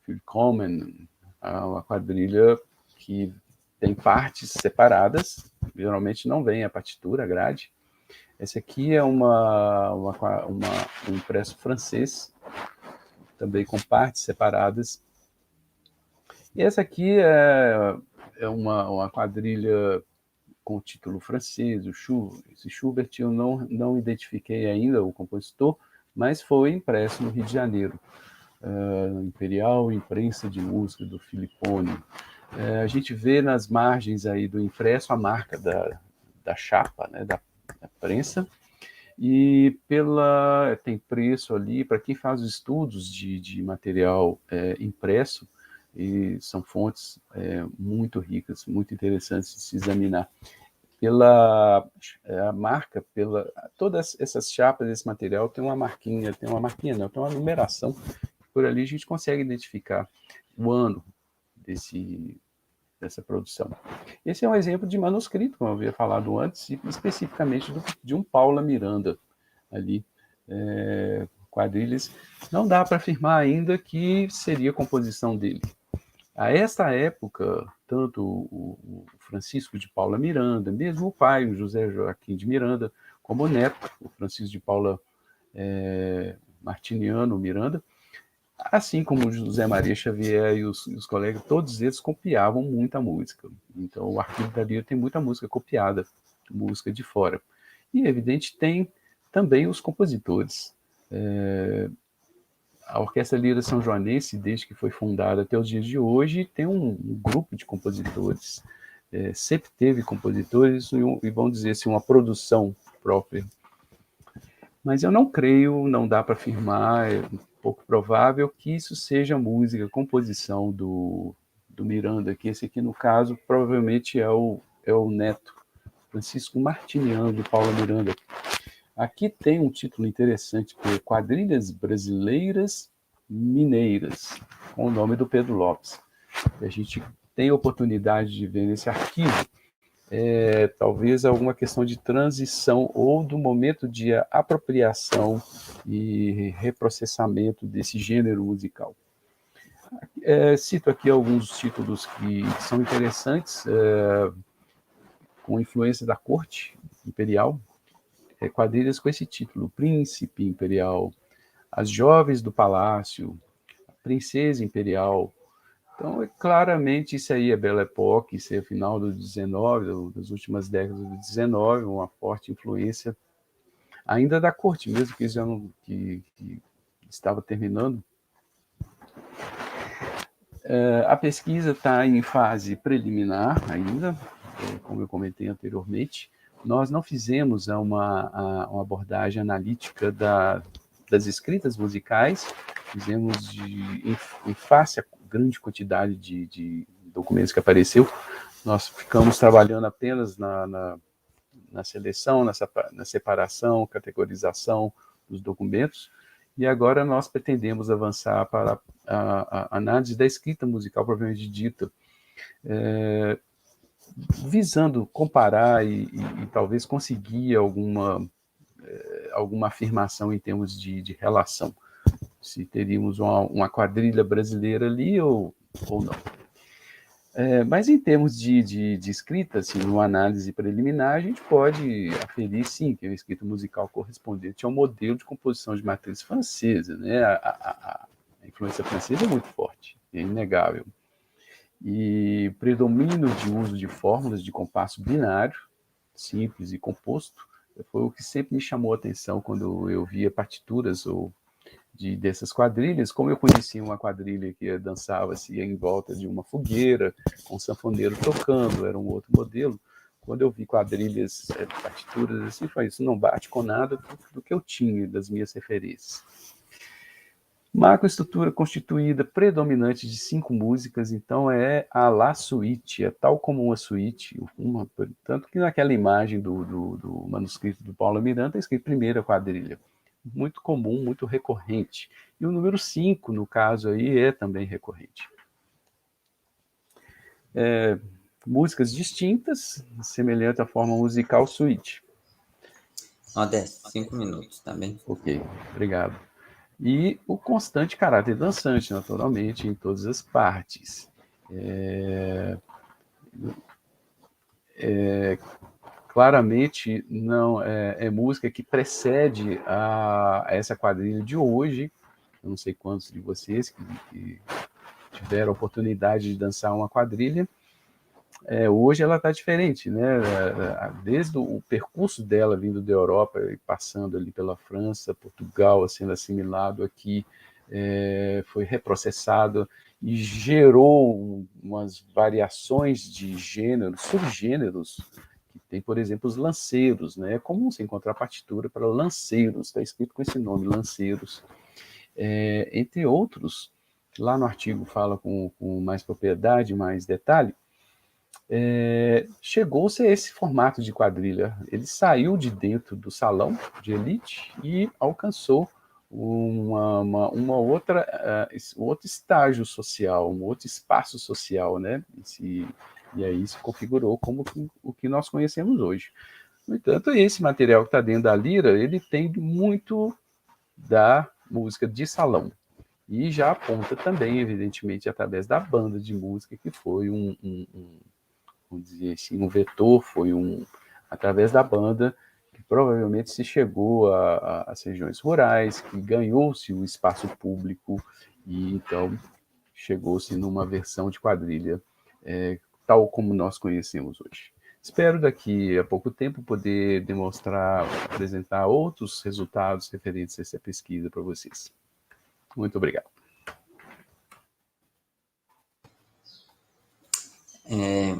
Willkommen, uma quadrilha que tem partes separadas, geralmente não vem a partitura, a grade. Esse aqui é um impresso francês, também com partes separadas. E essa aqui é uma quadrilha com o título francês, o Schubert. Esse Schubert eu não identifiquei ainda o compositor, mas foi impresso no Rio de Janeiro. Imperial Imprensa de Música, do Filippone. A gente vê nas margens aí do impresso a marca da chapa, né, da prensa, e tem preço ali, para quem faz estudos de material impresso, e são fontes muito ricas, muito interessantes de se examinar. A marca, todas essas chapas, esse material tem uma marquinha não, tem uma numeração. Por ali a gente consegue identificar o ano dessa produção. Esse é um exemplo de manuscrito, como eu havia falado antes, especificamente de um Paula Miranda ali, quadrilhas. Não dá para afirmar ainda que seria composição dele. A esta época, tanto o Francisco de Paula Miranda, mesmo o pai, o José Joaquim de Miranda, como o neto, o Francisco de Paula Martiniano Miranda, assim como o José Maria Xavier e os colegas, todos eles copiavam muita música. Então, o Arquivo da Lira tem muita música copiada, música de fora. E, evidente, tem também os compositores. A Orquestra Lira São Joanense, desde que foi fundada até os dias de hoje, tem um grupo de compositores. Sempre teve compositores e, vamos dizer assim, uma produção própria. Mas eu não creio, não dá para afirmar, é um pouco provável que isso seja música, composição do Miranda, que esse aqui, no caso, provavelmente é o neto, Francisco Martiniano, de Paula Miranda. Aqui tem um título interessante, que é Quadrilhas Brasileiras Mineiras, com o nome do Pedro Lopes. A gente tem a oportunidade de ver nesse arquivo talvez alguma questão de transição ou do momento de apropriação e reprocessamento desse gênero musical. Cito aqui alguns títulos que são interessantes, com influência da corte imperial, quadrilhas com esse título: Príncipe Imperial, As Jovens do Palácio, Princesa Imperial. Então, claramente, isso aí é Belle Époque, isso é o final do 19, das últimas décadas do 19, uma forte influência ainda da corte, mesmo que já não, que estava terminando. A pesquisa está em fase preliminar ainda, como eu comentei anteriormente. Nós não fizemos uma abordagem analítica das escritas musicais, fizemos em face à grande quantidade de documentos que apareceu. Nós ficamos trabalhando apenas na seleção, na separação, categorização dos documentos, e agora nós pretendemos avançar para a análise da escrita musical propriamente dita, visando comparar e talvez conseguir alguma afirmação em termos de relação, se teríamos uma quadrilha brasileira ali ou não. Mas em termos de escrita, assim, numa análise preliminar, a gente pode aferir, sim, que a escrita musical correspondente a um modelo de composição de matriz francesa, né? A influência francesa é muito forte, é inegável. E predomínio de uso de fórmulas de compasso binário, simples e composto, foi o que sempre me chamou a atenção quando eu via partituras dessas quadrilhas. Como eu conhecia uma quadrilha que dançava-se em volta de uma fogueira, com um sanfoneiro tocando, era um outro modelo. Quando eu vi quadrilhas, partituras assim, foi isso, não bate com nada do que eu tinha das minhas referências. Macroestrutura constituída predominante de 5 músicas, então é a La Suite, é tal como uma suíte, tanto que naquela imagem do manuscrito do Paulo Miranda está escrito primeira quadrilha. Muito comum, muito recorrente. E o número 5, no caso aí, é também recorrente. Músicas distintas, semelhante à forma musical suíte. Modesto, 5 minutos, tá bem? Ok, obrigado. E o constante caráter dançante, naturalmente, em todas as partes. Claramente não é música que precede a essa quadrilha de hoje. Eu não sei quantos de vocês que tiveram a oportunidade de dançar uma quadrilha. Hoje ela está diferente, né? Desde o percurso dela vindo da Europa e passando ali pela França, Portugal, sendo assimilado aqui, foi reprocessado e gerou umas variações de gêneros, subgêneros, que tem, por exemplo, os lanceiros, né? É comum você encontrar partitura para lanceiros, está escrito com esse nome, lanceiros. Entre outros, lá no artigo fala com mais propriedade, mais detalhe, chegou-se a esse formato de quadrilha. Ele saiu de dentro do salão de elite e alcançou uma outra, outro estágio social, um outro espaço social, né? E aí se configurou como o que nós conhecemos hoje. No entanto, esse material que está dentro da lira, ele tem muito da música de salão. E já aponta também, evidentemente, através da banda de música, que foi vamos dizer assim, um vetor, foi através da banda, que provavelmente se chegou às regiões rurais, que ganhou-se o espaço público, e então chegou-se numa versão de quadrilha, tal como nós conhecemos hoje. Espero daqui a pouco tempo poder demonstrar, apresentar outros resultados referentes a essa pesquisa para vocês. Muito obrigado.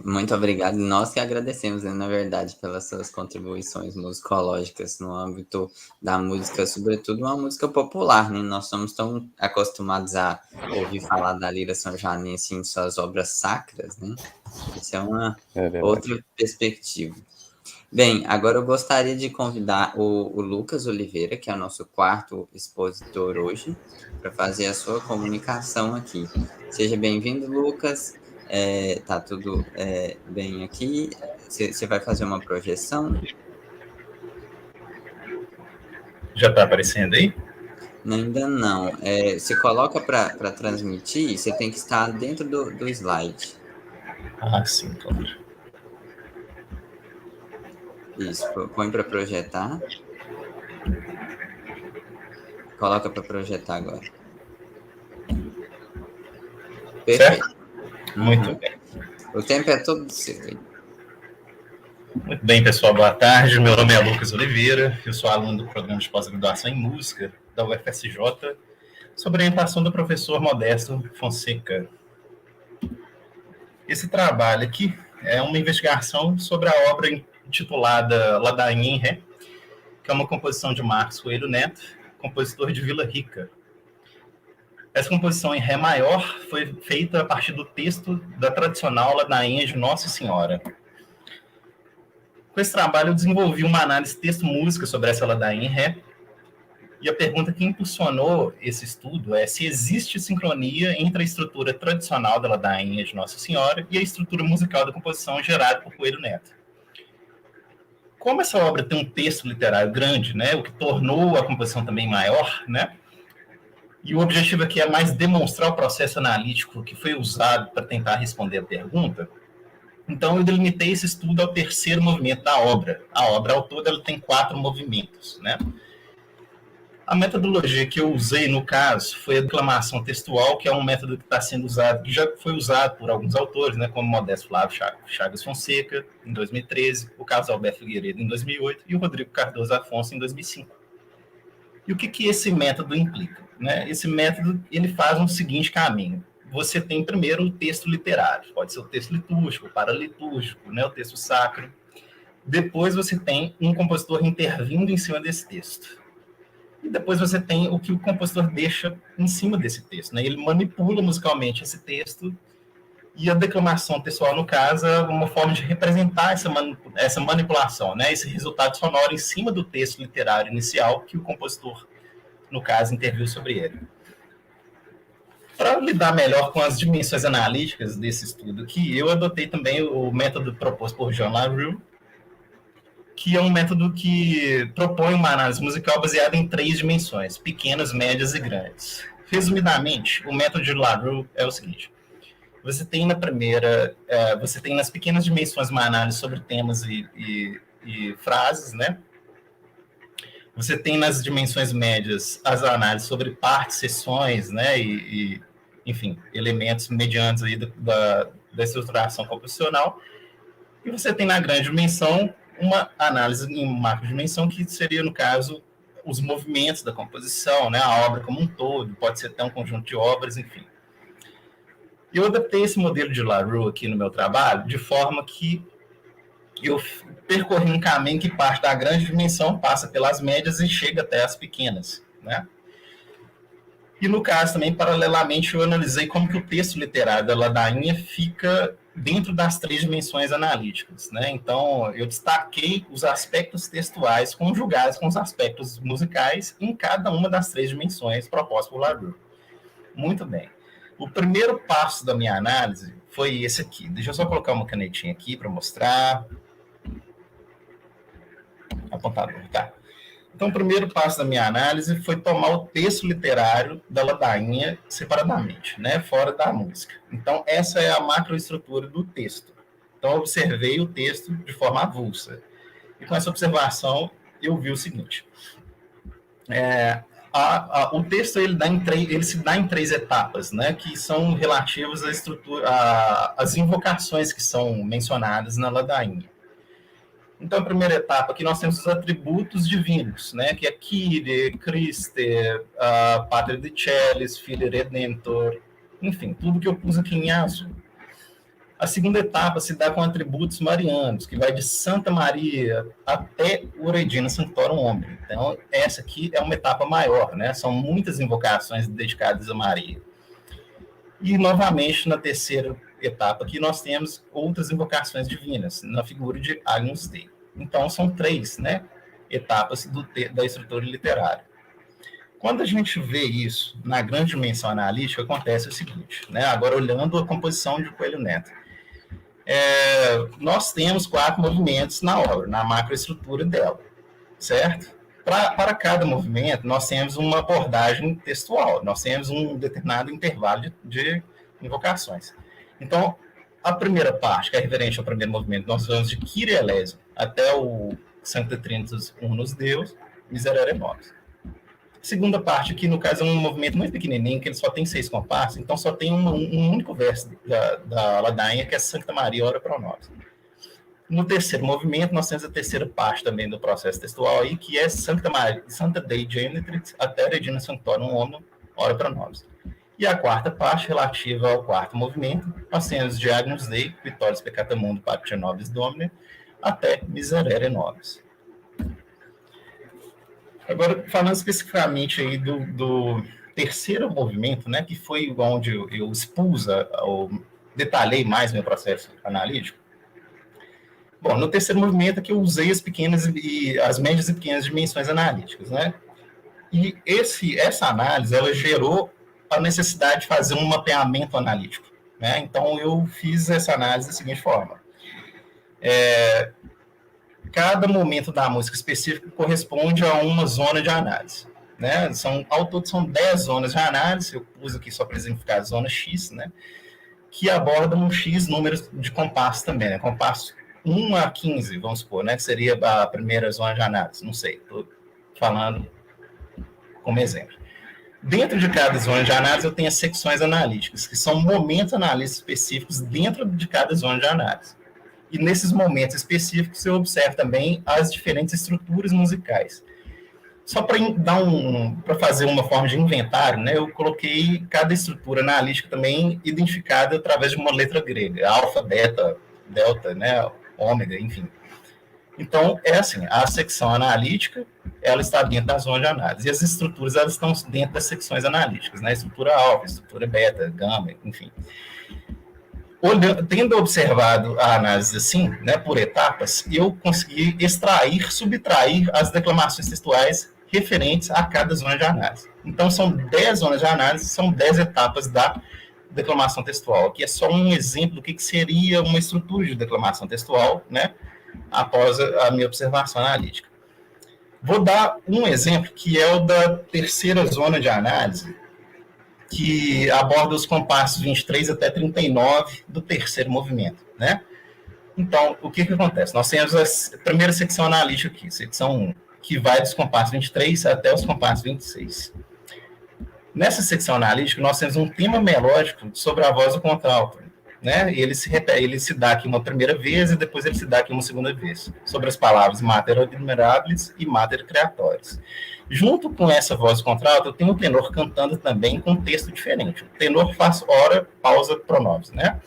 Muito obrigado. Nós que agradecemos, né, na verdade, pelas suas contribuições musicológicas no âmbito da música, sobretudo uma música popular, né? Nós somos tão acostumados a ouvir falar da Lira São Joanense em suas obras sacras, né? Isso é uma outra perspectiva. Bem, agora eu gostaria de convidar o Lucas Oliveira, que é o nosso quarto expositor hoje, para fazer a sua comunicação aqui. Seja bem-vindo, Lucas. Tá tudo bem aqui? Você vai fazer uma projeção? Já está aparecendo aí? Ainda não. Você coloca para transmitir, você tem que estar dentro do slide. Ah, sim, claro. Isso, põe para projetar. Coloca para projetar agora. Perfeito. Certo? Muito bem. O tempo é todo seu. Muito bem, pessoal. Boa tarde. Meu nome é Lucas Oliveira. Eu sou aluno do programa de pós-graduação em música da UFSJ, sob orientação do professor Modesto Fonseca. Esse trabalho aqui é uma investigação sobre a obra intitulada Ladainha em Ré, que é uma composição de Marcos Coelho Neto, compositor de Vila Rica. Essa composição em Ré maior foi feita a partir do texto da tradicional ladainha de Nossa Senhora. Com esse trabalho, eu desenvolvi uma análise texto-música sobre essa ladainha em Ré, e a pergunta que impulsionou esse estudo é se existe sincronia entre a estrutura tradicional da ladainha de Nossa Senhora e a estrutura musical da composição gerada por Coelho Neto. Como essa obra tem um texto literário grande, né, o que tornou a composição também maior, né, e o objetivo aqui é mais demonstrar o processo analítico que foi usado para tentar responder a pergunta, então eu delimitei esse estudo ao terceiro movimento da obra. A obra ao todo ela tem 4 movimentos, né? A metodologia que eu usei, no caso, foi a declamação textual, que é um método que está sendo usado, que já foi usado por alguns autores, né, como Modesto Flávio Chagas Fonseca, em 2013, o Carlos Alberto Figueiredo, em 2008, e o Rodrigo Cardoso Afonso, em 2005. E o que esse método implica? Né? Esse método ele faz um seguinte caminho. Você tem primeiro o texto literário, pode ser o texto litúrgico, o paralitúrgico, né, o texto sacro. Depois você tem um compositor intervindo em cima desse texto. E depois você tem o que o compositor deixa em cima desse texto, né? Ele manipula musicalmente esse texto, e a declamação textual, no caso, é uma forma de representar essa manipulação, né? Esse resultado sonoro em cima do texto literário inicial que o compositor, no caso, interviu sobre ele. Para lidar melhor com as dimensões analíticas desse estudo aqui, eu adotei também o método proposto por Jean Larue, que é um método que propõe uma análise musical baseada em 3 dimensões, pequenas, médias e grandes. Resumidamente, o método de Larue é o seguinte: você tem na primeira, você tem nas pequenas dimensões uma análise sobre temas e frases, né? Você tem nas dimensões médias as análises sobre partes, seções, né? Enfim, elementos medianos aí da estruturação composicional. E você tem na grande dimensão uma análise em macro dimensão, que seria, no caso, os movimentos da composição, né? A obra como um todo, pode ser até um conjunto de obras, enfim. Eu adaptei esse modelo de Larue aqui no meu trabalho, de forma que eu percorri um caminho que parte da grande dimensão, passa pelas médias e chega até as pequenas, né? E no caso também, paralelamente, eu analisei como que o texto literário da ladainha fica dentro das 3 dimensões analíticas, né? Então, eu destaquei os aspectos textuais conjugados com os aspectos musicais em cada uma das 3 dimensões propostas por Larue. Muito bem. O primeiro passo da minha análise foi esse aqui. Deixa eu só colocar uma canetinha aqui para mostrar. Apontador, tá. Então, o primeiro passo da minha análise foi tomar o texto literário da ladainha separadamente, né, fora da música. Então, essa é a macroestrutura do texto. Então, eu observei o texto de forma avulsa. E com essa observação, eu vi o seguinte. O texto ele se dá em 3 etapas, né, que são relativas à estrutura, às invocações que são mencionadas na ladainha. Então, a primeira etapa aqui nós temos os atributos divinos, né, que é Kyrie, Christe, Padre de Celis, Filii Redentor, enfim, tudo que eu pus aqui em azul. A segunda etapa se dá com atributos marianos, que vai de Santa Maria até o Regina Sanctorum Omnium. Então, essa aqui é uma etapa maior, né? São muitas invocações dedicadas a Maria. E, novamente, na terceira etapa aqui, nós temos outras invocações divinas, na figura de Agnus Dei. Então, são 3, né, etapas da estrutura literária. Quando a gente vê isso na grande dimensão analítica, acontece o seguinte, né? Agora, olhando a composição de Coelho Neto. Nós temos 4 movimentos na obra, na macroestrutura dela, certo? Para cada movimento, nós temos uma abordagem textual, nós temos um determinado intervalo de invocações. Então, a primeira parte, que é referente ao primeiro movimento, nós vamos de Kyrie eleison até o Sancta Trinitas Unus Deus, Miserere Nobis. Segunda parte, que no caso é um movimento muito pequenininho, que ele só tem 6 compassos, então só tem um único verso da ladainha, que é Sancta Maria, Ora pro Nobis. No terceiro movimento, nós temos a terceira parte também do processo textual, aí, que é Sancta Maria, Santa Dei Genitrix, até Regina Sanctorum Omnium, Ora pro Nobis. E a quarta parte, relativa ao quarto movimento, nós temos de Agnus Dei, Vittoris Peccata Mundi, Pater Nobis Domine, até Miserere Nobis. Agora, falando especificamente aí do terceiro movimento, né, que foi onde eu expus, detalhei mais meu processo analítico. Bom, no terceiro movimento é que eu usei as médias e pequenas dimensões analíticas, né? E essa análise, ela gerou a necessidade de fazer um mapeamento analítico, né? Então, eu fiz essa análise da seguinte forma. Cada momento da música específica corresponde a uma zona de análise, né? Ao todo são 10 zonas de análise, eu pus aqui só para exemplificar a zona X, né? Que abordam um X números de compasso também, né? Compasso 1 a 15, vamos supor, né? Que seria a primeira zona de análise, não sei, estou falando como exemplo. Dentro de cada zona de análise, eu tenho as secções analíticas, que são momentos analíticos específicos dentro de cada zona de análise. E nesses momentos específicos eu observo também as diferentes estruturas musicais. Só para fazer uma forma de inventário, né, eu coloquei cada estrutura analítica também identificada através de uma letra grega, alfa, beta, delta, né, ômega, enfim. Então, é assim, a secção analítica, ela está dentro da zona de análise, e as estruturas, elas estão dentro das secções analíticas, né? Estrutura alfa, estrutura beta, gama, enfim. Tendo observado a análise assim, né, por etapas, eu consegui extrair, subtrair as declamações textuais referentes a cada zona de análise. Então, são 10 zonas de análise, são 10 etapas da declamação textual. Aqui é só um exemplo do que seria uma estrutura de declamação textual, né, após a minha observação analítica. Vou dar um exemplo, que é o da terceira zona de análise, que aborda os compassos 23 até 39 do terceiro movimento, né? Então, o que acontece? Nós temos a primeira secção analítica aqui, secção 1, que vai dos compassos 23 até os compassos 26. Nessa secção analítica, nós temos um tema melódico sobre a voz do contralto, né? E ele se dá aqui uma primeira vez e depois ele se dá aqui uma segunda vez, sobre as palavras mater admirabilis e mater creatoris. Junto com essa voz do contralto, eu tenho o tenor cantando também com um texto diferente. O tenor faz hora, pausa, pronobis, né?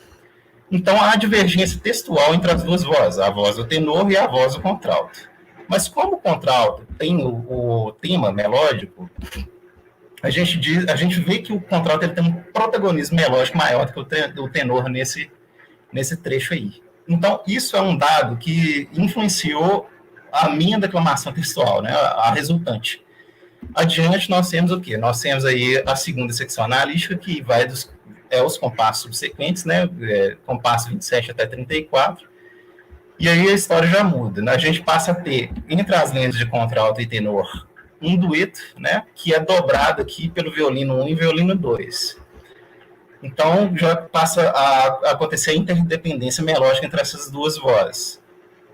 Então, há divergência textual entre as duas vozes, a voz do tenor e a voz do contralto. Mas como o contralto tem o tema melódico, a gente vê que o contralto ele tem um protagonismo melódico maior do que o tenor nesse trecho aí. Então, isso é um dado que influenciou a minha declamação textual, né, a resultante. Adiante, nós temos o quê? Nós temos aí a segunda secção analítica, que vai os compassos subsequentes, né, compasso 27 até 34, e aí a história já muda, né? A gente passa a ter, entre as linhas de contralto e tenor, um dueto, né, que é dobrado aqui pelo violino 1 e violino 2. Então, já passa a acontecer a interdependência melódica entre essas duas vozes.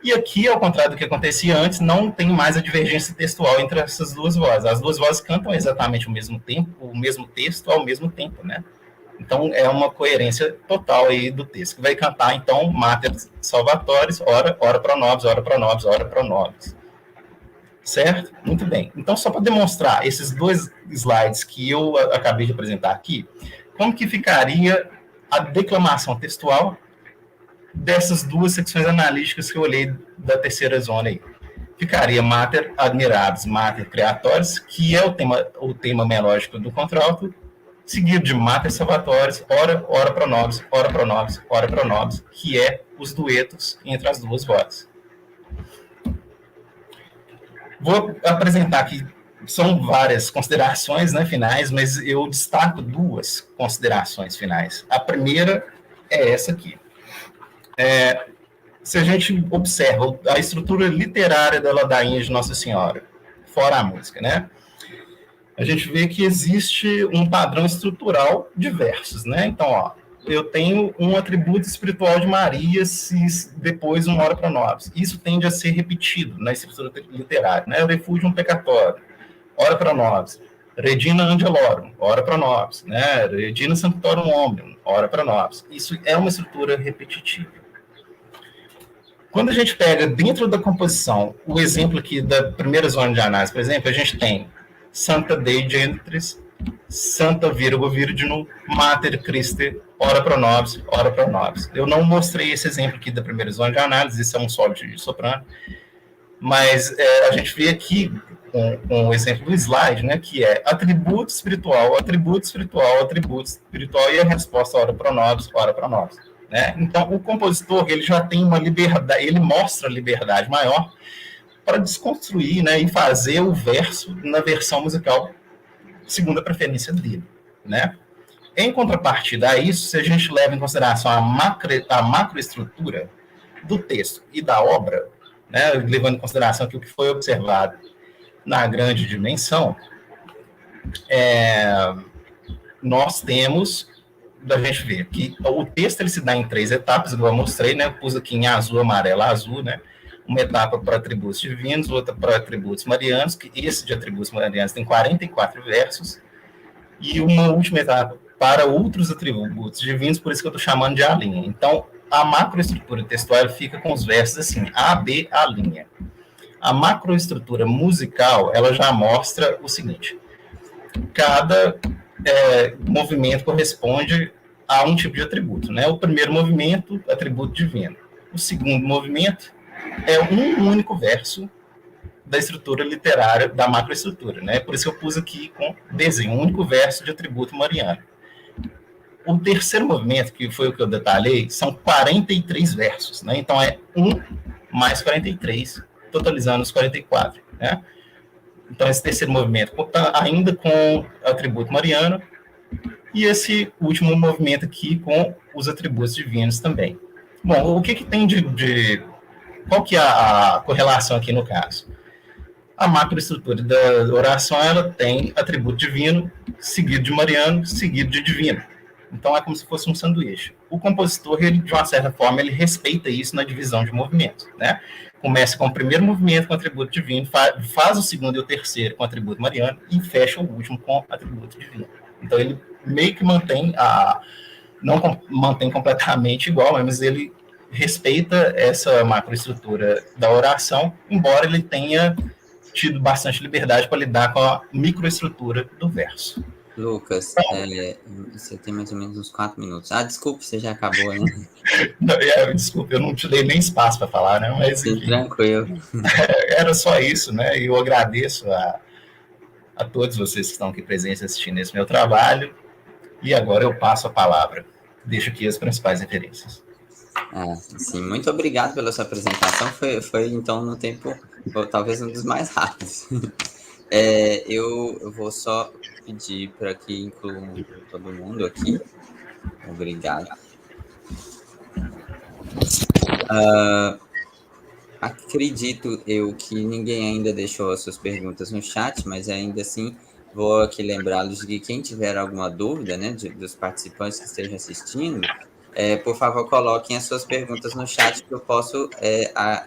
E aqui, ao contrário do que acontecia antes, não tem mais a divergência textual entre essas duas vozes. As duas vozes cantam exatamente o mesmo tempo, o mesmo texto ao mesmo tempo, né? Então, é uma coerência total aí do texto, que vai cantar, então, mater salvatoris, ora pro nobis, ora pro nobis, ora pro nobis. Certo? Muito bem. Então, só para demonstrar esses dois slides que eu acabei de apresentar aqui, como que ficaria a declamação textual dessas duas secções analíticas que eu olhei da terceira zona aí? Ficaria mater admirabilis, mater creatoris, que é o tema melódico do contralto, seguido de mater salvatoris, ora pro nobis, ora pro nobis, ora pro nobis, que é os duetos entre as duas vozes. Vou apresentar aqui, são várias considerações, né, finais, mas eu destaco duas considerações finais. A primeira é essa aqui. Se a gente observa a estrutura literária da ladainha de Nossa Senhora, fora a música, né, a gente vê que existe um padrão estrutural de versos, né? Então, ó, eu tenho um atributo espiritual de Maria, se depois um ora pro nobis. Isso tende a ser repetido na estrutura literária, né? Refugium peccator, ora pro nobis. Regina angelorum, ora pro nobis, né? Regina sanctorum omnium, ora pro nobis. Isso é uma estrutura repetitiva. Quando a gente pega dentro da composição o exemplo aqui da primeira zona de análise, por exemplo, a gente tem Santa Dei Gentris, Santa Virgo Virginum, Mater Christi, ora pro nobis, ora pro nobis. Eu não mostrei esse exemplo aqui da primeira zona de análise, isso é um solo de soprano, mas a gente vê aqui com o exemplo do slide, né, que é atributo espiritual, atributo espiritual, atributo espiritual, e a resposta ora pro nobis, ora pro nobis. Né? Então, o compositor ele já tem uma liberdade, ele mostra liberdade maior para desconstruir, né, e fazer o verso na versão musical segundo a preferência dele, né? Em contrapartida a isso, se a gente leva em consideração a macroestrutura do texto e da obra, né, levando em consideração que o que foi observado na grande dimensão, nós temos, da gente ver que o texto ele se dá em 3 etapas, igual eu mostrei, né, eu pus aqui em azul, amarelo, azul, né, uma etapa para atributos divinos, outra para atributos marianos, que esse de atributos marianos tem 44 versos, e uma última etapa para outros atributos divinos, por isso que eu estou chamando de A'. Então, a macroestrutura textual fica com os versos assim, A, B, A'. A macroestrutura musical, ela já mostra o seguinte, cada movimento corresponde a um tipo de atributo, né? O primeiro movimento, atributo divino. O segundo movimento, é um único verso da estrutura literária, da macroestrutura, né? Por isso eu pus aqui com desenho, um único verso de atributo mariano. O terceiro movimento, que foi o que eu detalhei, são 43 versos, né? Então é 1 mais 43, totalizando os 44, né? Então esse terceiro movimento ainda com atributo mariano, e esse último movimento aqui com os atributos divinos também. Bom, o que tem qual que é a correlação aqui no caso? A macroestrutura da oração, ela tem atributo divino, seguido de mariano, seguido de divino. Então, é como se fosse um sanduíche. O compositor, ele, de uma certa forma, ele respeita isso na divisão de movimentos, né? Começa com o primeiro movimento com atributo divino, faz o segundo e o terceiro com atributo mariano e fecha o último com atributo divino. Então, ele meio que mantém não mantém completamente igual, mas ele respeita essa macroestrutura da oração, embora ele tenha tido bastante liberdade para lidar com a microestrutura do verso. Lucas, você tem mais ou menos uns 4 minutos. Desculpa, você já acabou, né? Não, desculpa, eu não te dei nem espaço para falar, né? Mas, sim, tranquilo. Era só isso, né? E eu agradeço a todos vocês que estão aqui presentes assistindo esse meu trabalho. E agora eu passo a palavra. Deixo aqui as principais referências. Sim, muito obrigado pela sua apresentação. Foi então, no tempo, talvez um dos mais rápidos. Eu vou só pedir para que incluam todo mundo aqui. Obrigado. Acredito eu que ninguém ainda deixou as suas perguntas no chat, mas ainda assim vou aqui lembrá-los de que quem tiver alguma dúvida, né, dos participantes que estejam assistindo, por favor, coloquem as suas perguntas no chat que eu posso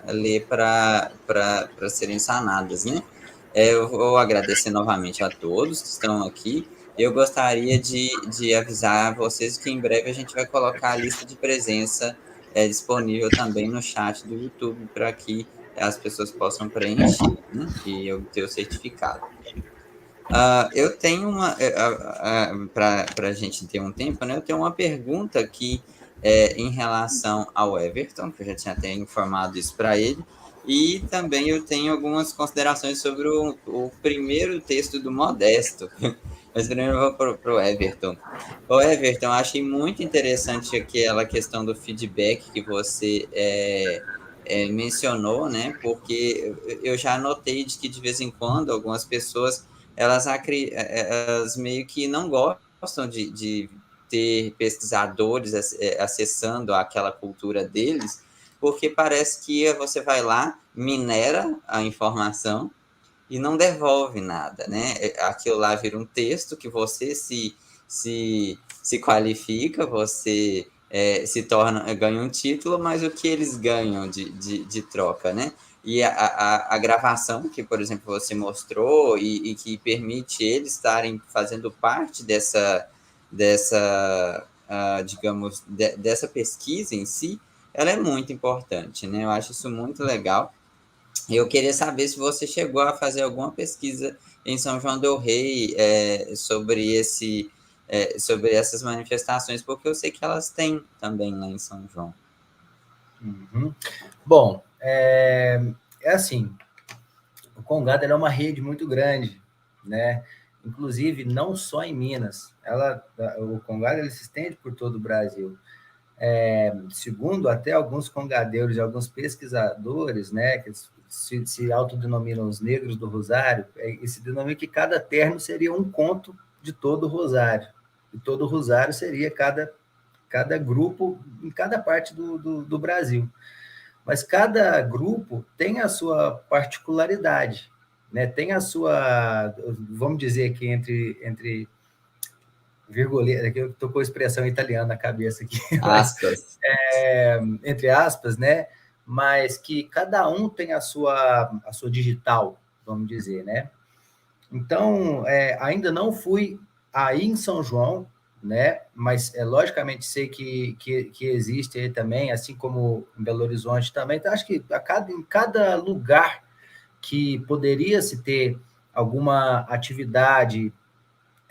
ler para serem sanadas, né? Eu vou agradecer novamente a todos que estão aqui. Eu gostaria de avisar vocês que em breve a gente vai colocar a lista de presença disponível também no chat do YouTube para que as pessoas possam preencher, né, e obter o certificado. Eu tenho para a gente ter um tempo, né? Eu tenho uma pergunta aqui em relação ao Everton, que eu já tinha até informado isso para ele, e também eu tenho algumas considerações sobre o primeiro texto do Modesto. Mas primeiro eu vou para o Everton. Ô, Everton, eu achei muito interessante aquela questão do feedback que você mencionou, né? Porque eu já notei que de vez em quando algumas pessoas elas meio que não gostam de ter pesquisadores acessando aquela cultura deles, porque parece que você vai lá, minera a informação e não devolve nada, né? Aquilo lá vira um texto que você se qualifica, você ganha um título, mas o que eles ganham de troca, né? E a gravação que, por exemplo, você mostrou e que permite eles estarem fazendo parte dessa digamos, dessa pesquisa em si, ela é muito importante, né? Eu acho isso muito legal. Eu queria saber se você chegou a fazer alguma pesquisa em São João del Rei sobre essas manifestações, porque eu sei que elas têm também lá em São João. Uhum. Bom, assim, o Congado é uma rede muito grande, né? Inclusive, não só em Minas. O Congado ele se estende por todo o Brasil. Segundo até alguns congadeiros e alguns pesquisadores, né, que se autodenominam os negros do Rosário, se denomina que cada terno seria um conto de todo o Rosário. E todo o Rosário seria cada grupo em cada parte do Brasil. Mas cada grupo tem a sua particularidade, né? Tem a sua, vamos dizer que entre virguleta, que eu estou com a expressão italiana na cabeça aqui. Aspas. Entre aspas, né? Mas que cada um tem a sua digital, vamos dizer, né? Então, ainda não fui aí em São João, né? Mas, logicamente, sei que existe aí também, assim como em Belo Horizonte também. Então, acho que em cada lugar que poderia se ter alguma atividade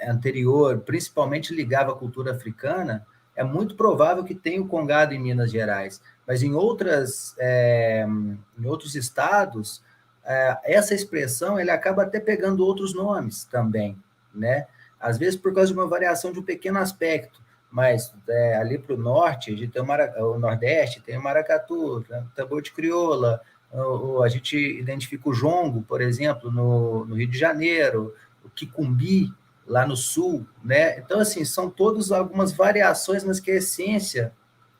anterior, principalmente ligava à cultura africana, é muito provável que tenha o Congado em Minas Gerais. Mas em outros estados, essa expressão ele acaba até pegando outros nomes também, né? Às vezes por causa de uma variação de um pequeno aspecto, mas ali para o norte, a gente tem o Nordeste, tem o maracatu, o tambor de crioula, a gente identifica o jongo, por exemplo, no Rio de Janeiro, o quicumbi, lá no sul, né? Então, assim, são todas algumas variações, mas que a essência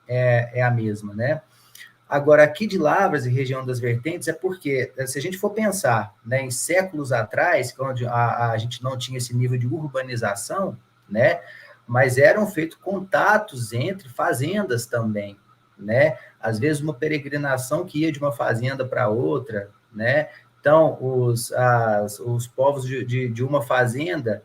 é a mesma, né? Agora, aqui de Lavras e região das Vertentes, é porque, se a gente for pensar, né, em séculos atrás, onde a gente não tinha esse nível de urbanização, né, mas eram feitos contatos entre fazendas também, né? Às vezes uma peregrinação que ia de uma fazenda para outra, né? Então, os povos de uma fazenda,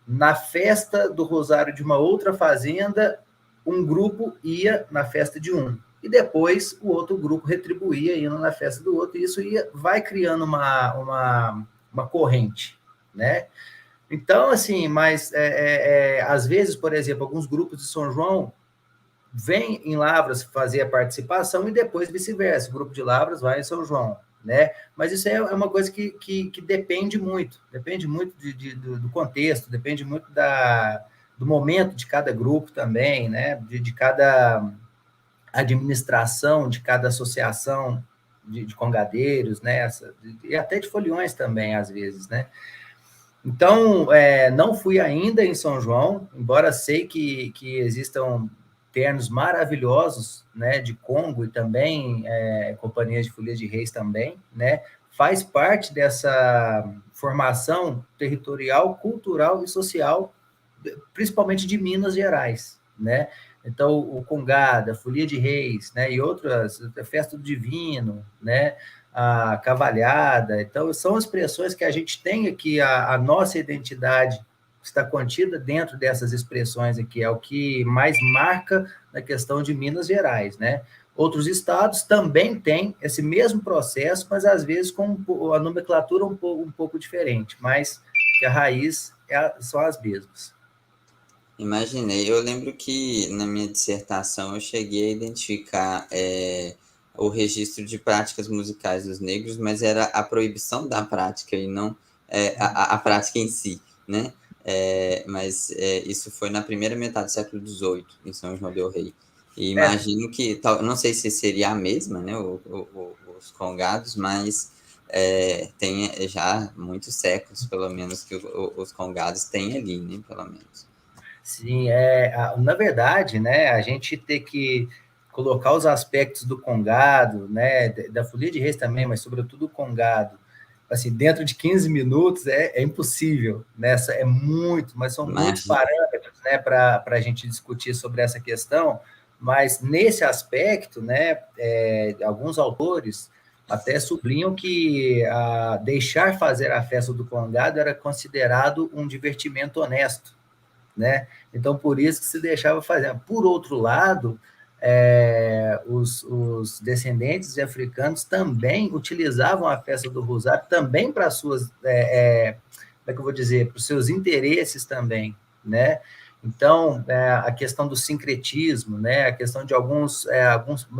na festa do Rosário de uma outra fazenda, um grupo ia na festa de um, e depois o outro grupo retribuía indo na festa do outro, e isso vai criando uma corrente, né? Então, assim, mas às vezes, por exemplo, alguns grupos de São João vêm em Lavras fazer a participação e depois vice-versa, o grupo de Lavras vai em São João, né? Mas isso é uma coisa que depende muito do contexto, depende muito do momento de cada grupo também, né? De cada administração, de cada associação de congadeiros, né? E até de foliões também, às vezes, né? Então, não fui ainda em São João, embora sei que existam ternos maravilhosos, né, de Congo e também companhias de folia de reis também, né, faz parte dessa formação territorial, cultural e social, principalmente de Minas Gerais, né? Então, o Congada, a Folia de Reis, né, e outras, a Festa do Divino, né, a Cavalhada. Então, são expressões que a gente tem aqui, a nossa identidade está contida dentro dessas expressões aqui, é o que mais marca na questão de Minas Gerais, né? Outros estados também têm esse mesmo processo, mas às vezes com a nomenclatura um pouco diferente, mas que a raiz são as mesmas. Imaginei. Eu lembro que na minha dissertação eu cheguei a identificar o registro de práticas musicais dos negros, mas era a proibição da prática e não a prática em si, né? Mas isso foi na primeira metade do século XVIII, em São João del Rei. E imagino que, não sei se seria a mesma, né, os congados, mas tem já muitos séculos, pelo menos, que os congados têm ali, né, pelo menos. Sim, na verdade, né, a gente tem que colocar os aspectos do congado, né, da folia de reis também, mas sobretudo o congado, assim, dentro de 15 minutos é impossível, né, mas são muitos parâmetros, né, para a gente discutir sobre essa questão, mas nesse aspecto, né, alguns autores até sublinham que deixar fazer a festa do congado era considerado um divertimento honesto, né? Então, por isso que se deixava fazer. Por outro lado, os descendentes de africanos também utilizavam a festa do Rosário também para suas, como é que eu vou dizer, para os seus interesses também, né? Então, a questão do sincretismo, né? A questão de algumas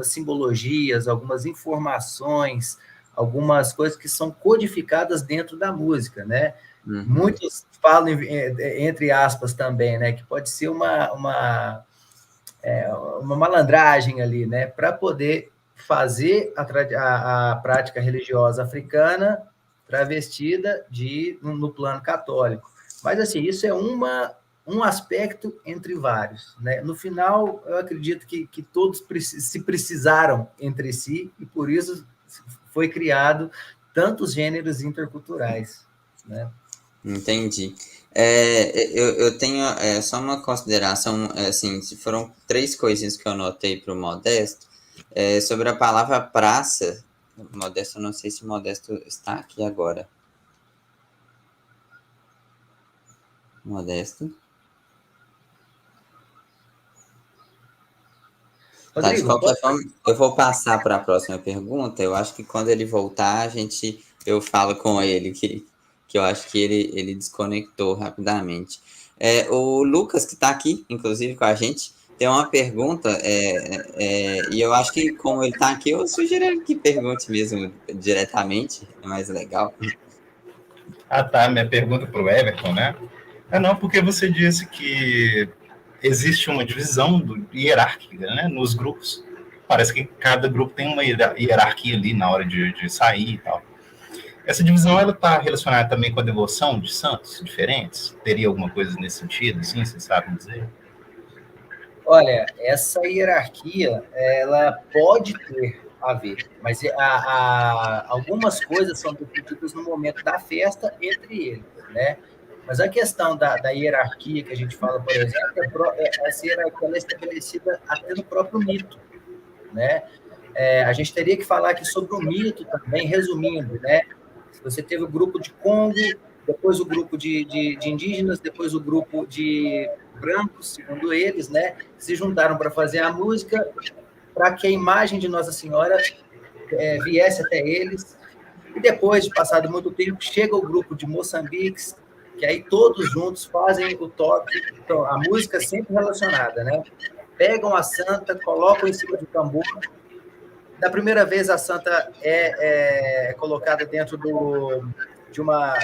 simbologias, algumas informações, algumas coisas que são codificadas dentro da música, né? Uhum. Muitos falam, entre aspas, também, né, que pode ser uma malandragem ali, né, para poder fazer a prática religiosa africana travestida no plano católico. Mas, assim, isso é um aspecto entre vários, né? No final, eu acredito que todos se precisaram entre si e, por isso, foi criado tantos gêneros interculturais, né? Entendi. Eu tenho só uma consideração, assim, foram 3 coisinhas que eu anotei para o Modesto, sobre a palavra praça. Modesto, eu não sei se o Modesto está aqui agora. Modesto. Tá, de qualquer forma, eu vou passar para a próxima pergunta. Eu acho que quando ele voltar, eu falo com ele, que eu acho que ele desconectou rapidamente. O Lucas, que está aqui, inclusive, com a gente, Tem uma pergunta, e eu acho que, como ele está aqui, eu sugiro que pergunte mesmo diretamente, é mais legal. Ah, tá. Minha pergunta para o Everton, né? Não, porque você disse que existe uma divisão hierárquica, né, nos grupos. Parece que cada grupo tem uma hierarquia ali na hora de sair e tal. Essa divisão, ela está relacionada também com a devoção de santos diferentes? Teria alguma coisa nesse sentido, assim, você sabe dizer? Olha, essa hierarquia, ela pode ter a ver, mas algumas coisas são definidas no momento da festa entre eles, né? Mas a questão da hierarquia que a gente fala, por exemplo, essa hierarquia é estabelecida até no próprio mito, né? A gente teria que falar aqui sobre o mito também, resumindo, né? Você teve o grupo de Congo, depois o grupo de indígenas, depois o grupo de brancos, segundo eles, né? Se juntaram para fazer a música, para que a imagem de Nossa Senhora viesse até eles. E depois de passado muito tempo, chega o grupo de moçambiques, que aí todos juntos fazem o toque, então, a música sempre relacionada, né? Pegam a santa, colocam em cima do tambor. Da primeira vez, a santa é colocada dentro de uma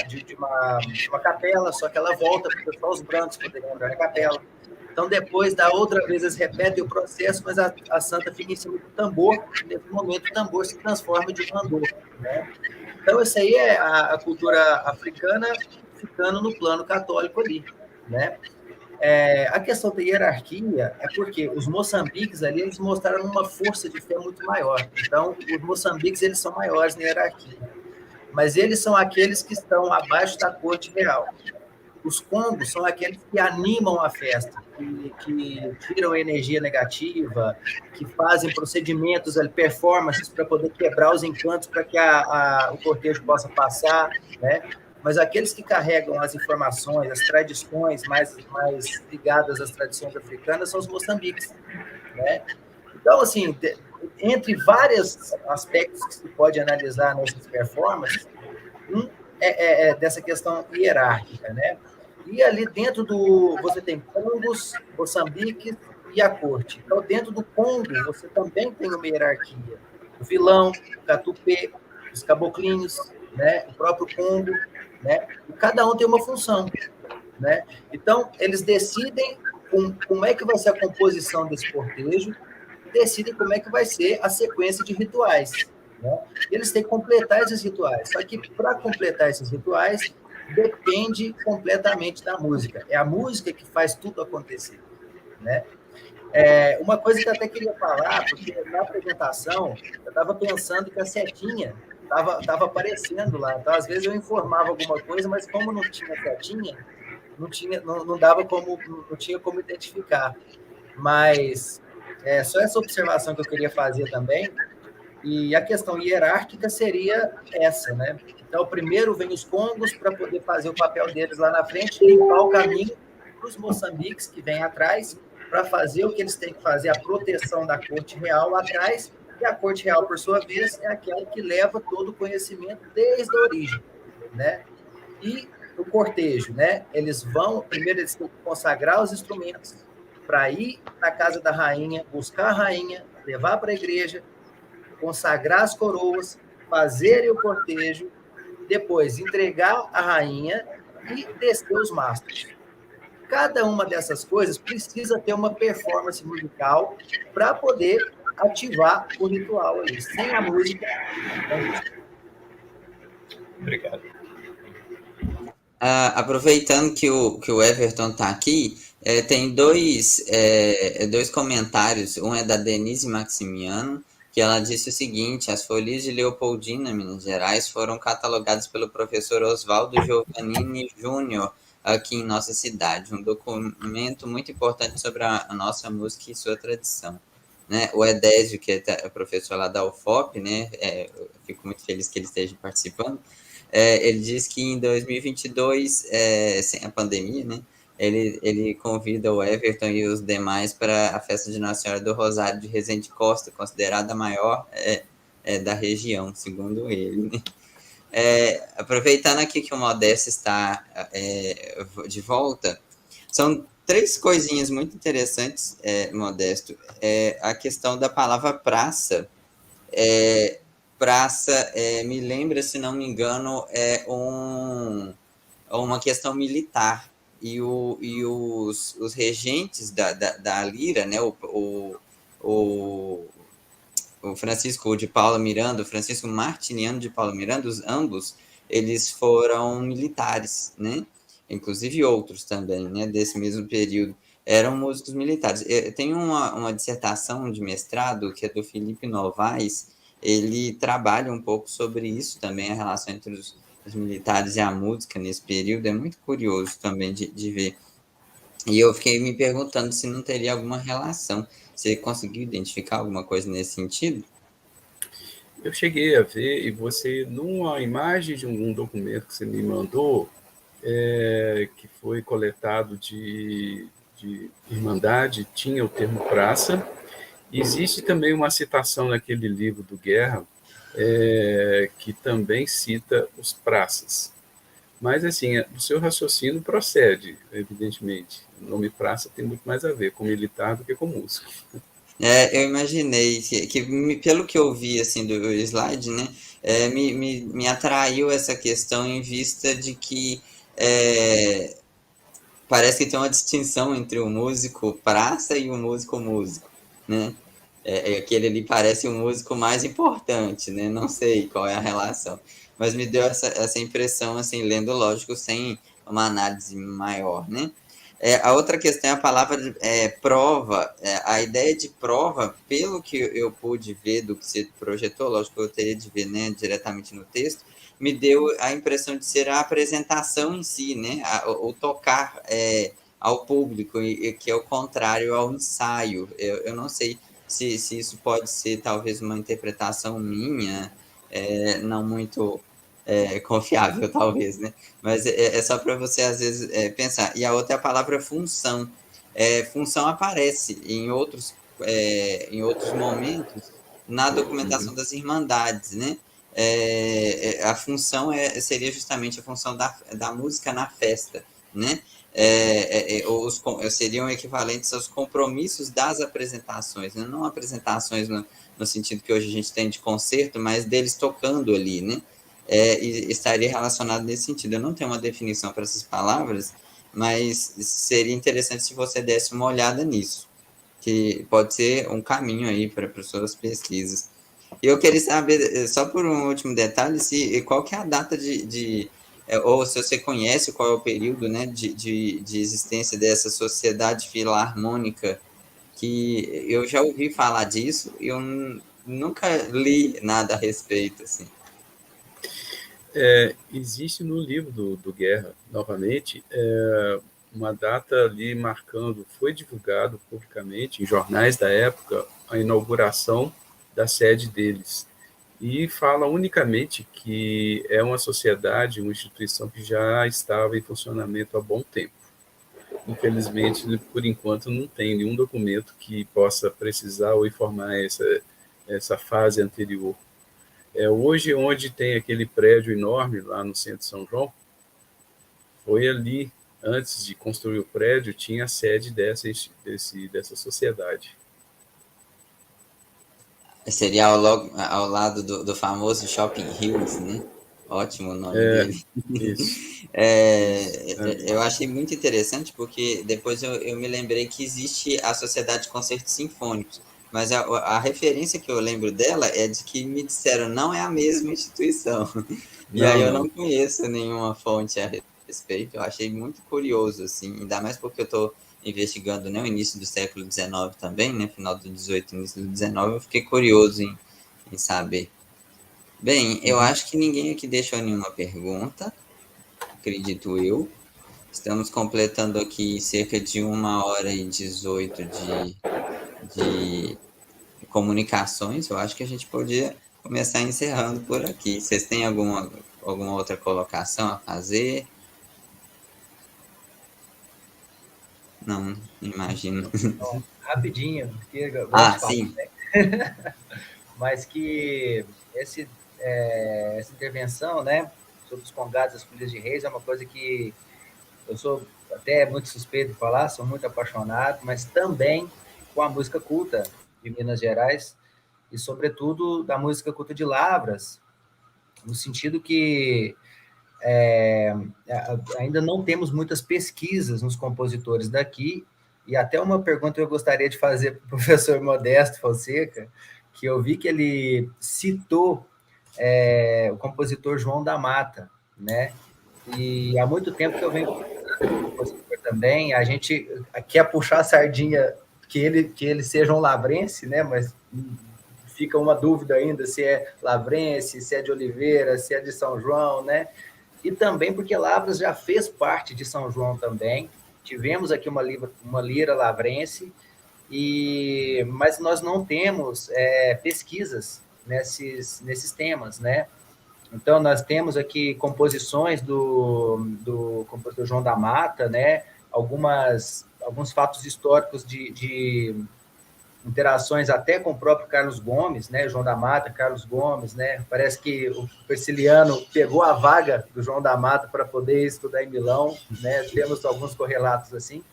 capela, só que ela volta, porque só os brancos poderiam entrar na capela. Então, depois, da outra vez, eles repetem o processo, mas a santa fica em cima do tambor, e nesse momento o tambor se transforma de um andor, né? Então, isso aí é a cultura africana ficando no plano católico ali, né? A questão da hierarquia é porque os moçambiques ali, eles mostraram uma força de fé muito maior. Então, os moçambiques, eles são maiores na hierarquia. Mas eles são aqueles que estão abaixo da corte real. Os congos são aqueles que animam a festa, que tiram a energia negativa, que fazem procedimentos, performances para poder quebrar os encantos para que o cortejo possa passar, né? Mas aqueles que carregam as informações, as tradições mais ligadas às tradições africanas são os moçambiques, né? Então, assim, entre vários aspectos que se pode analisar nessas performances, dessa questão hierárquica, né? E ali dentro você tem Congos, Moçambique e a corte. Então, dentro do Congo, você também tem uma hierarquia. O vilão, o catupê, os caboclinhos, né? O próprio Congo, né? E cada um tem uma função, né? Então, eles decidem como é que vai ser a composição desse cortejo, decidem como é que vai ser a sequência de rituais, né? Eles têm que completar esses rituais. Só que, para completar esses rituais, depende completamente da música. É a música que faz tudo acontecer, né? Uma coisa que eu até queria falar, porque na apresentação eu estava pensando que a setinha estava aparecendo lá. Então, às vezes eu informava alguma coisa, mas como não tinha setinha, não dava como, não tinha como identificar. Mas só essa observação que eu queria fazer também. E a questão hierárquica seria essa, né? Então, primeiro vem os congos para poder fazer o papel deles lá na frente, limpar o caminho para os moçambiques que vêm atrás, para fazer o que eles têm que fazer, a proteção da corte real lá atrás, e a corte real, por sua vez, é aquela que leva todo o conhecimento desde a origem, né? E o cortejo, né? Primeiro eles têm que consagrar os instrumentos para ir na casa da rainha, buscar a rainha, levar para a igreja, consagrar as coroas, fazerem o cortejo, depois entregar a rainha e descer os mastros. Cada uma dessas coisas precisa ter uma performance musical para poder ativar o ritual ali. Sem a música, Obrigado. Aproveitando que o Everton está aqui, tem dois comentários. Um é da Denise Maximiano, que ela disse o seguinte: as folias de Leopoldina, Minas Gerais, foram catalogadas pelo professor Oswaldo Giovannini Júnior aqui em nossa cidade. Um documento muito importante sobre a nossa música e sua tradição. Né? O Edésio, que é professor lá da UFOP, né? Eu fico muito feliz que ele esteja participando. Ele diz que em 2022, sem a pandemia, né, ele convida o Everton e os demais para a festa de Nossa Senhora do Rosário de Resende Costa, considerada a maior da região, segundo ele. Né? Aproveitando aqui que o Modesto está de volta, São três coisinhas muito interessantes, Modesto. A questão da palavra praça. Praça me lembra, se não me engano, uma questão militar. E os regentes da Lira, né, o Francisco de Paula Miranda, o Francisco Martiniano de Paula Miranda, ambos, eles foram militares, né? Inclusive outros também, né? Desse mesmo período, eram músicos militares. Tem uma dissertação de mestrado, que é do Felipe Novaes, ele trabalha um pouco sobre isso também, a relação entre os militares e a música nesse período, é muito curioso também de ver. E eu fiquei me perguntando se não teria alguma relação. Você conseguiu identificar alguma coisa nesse sentido? Eu cheguei a ver, e você, numa imagem de um documento que você me mandou, que foi coletado de Irmandade, tinha o termo praça. Existe também uma citação naquele livro do Guerra, que também cita os praças. Mas, assim, o seu raciocínio procede, evidentemente. O nome praça tem muito mais a ver com militar do que com músico. Eu imaginei pelo que eu vi assim do slide, né, me atraiu essa questão em vista de que parece que tem uma distinção entre o músico praça e o músico músico, né? Aquele ali parece o músico mais importante, né? Não sei qual é a relação, mas me deu essa impressão, assim, lendo, lógico, sem uma análise maior, né? A outra questão é a palavra prova. A ideia de prova, pelo que eu pude ver do que você projetou, lógico que eu teria de ver, né, diretamente no texto, me deu a impressão de ser a apresentação em si, né? O tocar ao público, que é o contrário ao ensaio. Eu não sei se isso pode ser talvez uma interpretação minha, não muito confiável, talvez, né? Mas só para você, às vezes, pensar. E a outra é a palavra função. Função aparece em outros momentos na documentação das Irmandades, né? A função seria justamente a função da música na festa, né? Seriam equivalentes aos compromissos das apresentações, né? Não apresentações no sentido que hoje a gente tem de concerto, mas deles tocando ali, né? E estaria relacionado nesse sentido. Eu não tenho uma definição para essas palavras, mas seria interessante se você desse uma olhada nisso, que pode ser um caminho aí para as suas pesquisas. E eu queria saber, só por um último detalhe, qual que é a data ou se você conhece qual é o período, né, de existência dessa sociedade filarmônica, que eu já ouvi falar disso e eu nunca li nada a respeito, assim. Existe no livro do Guerra, novamente, uma data ali marcando, foi divulgado publicamente em jornais da época, a inauguração da sede deles. E fala unicamente que é uma sociedade, uma instituição que já estava em funcionamento há bom tempo. Infelizmente, por enquanto, não tem nenhum documento que possa precisar ou informar essa fase anterior. Hoje, onde tem aquele prédio enorme lá no centro de São João, foi ali, antes de construir o prédio, tinha a sede dessa sociedade. Seria ao lado do famoso Shopping Hills, né? Ótimo o nome dele. Isso. Eu achei muito interessante porque depois eu me lembrei que existe a Sociedade de Concertos Sinfônicos, mas a referência que eu lembro dela é de que me disseram não é a mesma instituição. E aí eu não conheço nenhuma fonte a respeito. Eu achei muito curioso, assim, ainda mais porque eu estou investigando, né, o início do século XIX também, né, final do XVIII, início do XIX, eu fiquei curioso em saber. Bem, eu acho que ninguém aqui deixou nenhuma pergunta, acredito eu. Estamos completando aqui cerca de 1h18 de comunicações. Eu acho que a gente podia começar encerrando por aqui. Vocês têm alguma outra colocação a fazer? Não, imagino. Então, rapidinho, porque eu gosto de falar, Sim. né? Mas que essa intervenção, né, sobre os congados das Folia de Reis é uma coisa que eu sou até é muito suspeito de falar, sou muito apaixonado, mas também com a música culta de Minas Gerais e, sobretudo, da música culta de Lavras, no sentido que ainda não temos muitas pesquisas nos compositores daqui, e até uma pergunta eu gostaria de fazer para o professor Modesto Fonseca, que eu vi que ele citou o compositor João da Mata, né? E há muito tempo que eu venho com o compositor também, a gente quer puxar a sardinha que ele seja um lavrense, né? Mas fica uma dúvida ainda se é lavrense, se é de Oliveira, se é de São João, né? E também porque Lavras já fez parte de São João também. Tivemos aqui uma lira lavrense, mas nós não temos pesquisas nesses temas, né? Então, nós temos aqui composições do compositor João da Mata, né? Alguns fatos históricos de interações até com o próprio Carlos Gomes, né? João da Mata, Carlos Gomes, né? Parece que o Persiliano pegou a vaga do João da Mata para poder estudar em Milão, né? Temos alguns correlatos assim,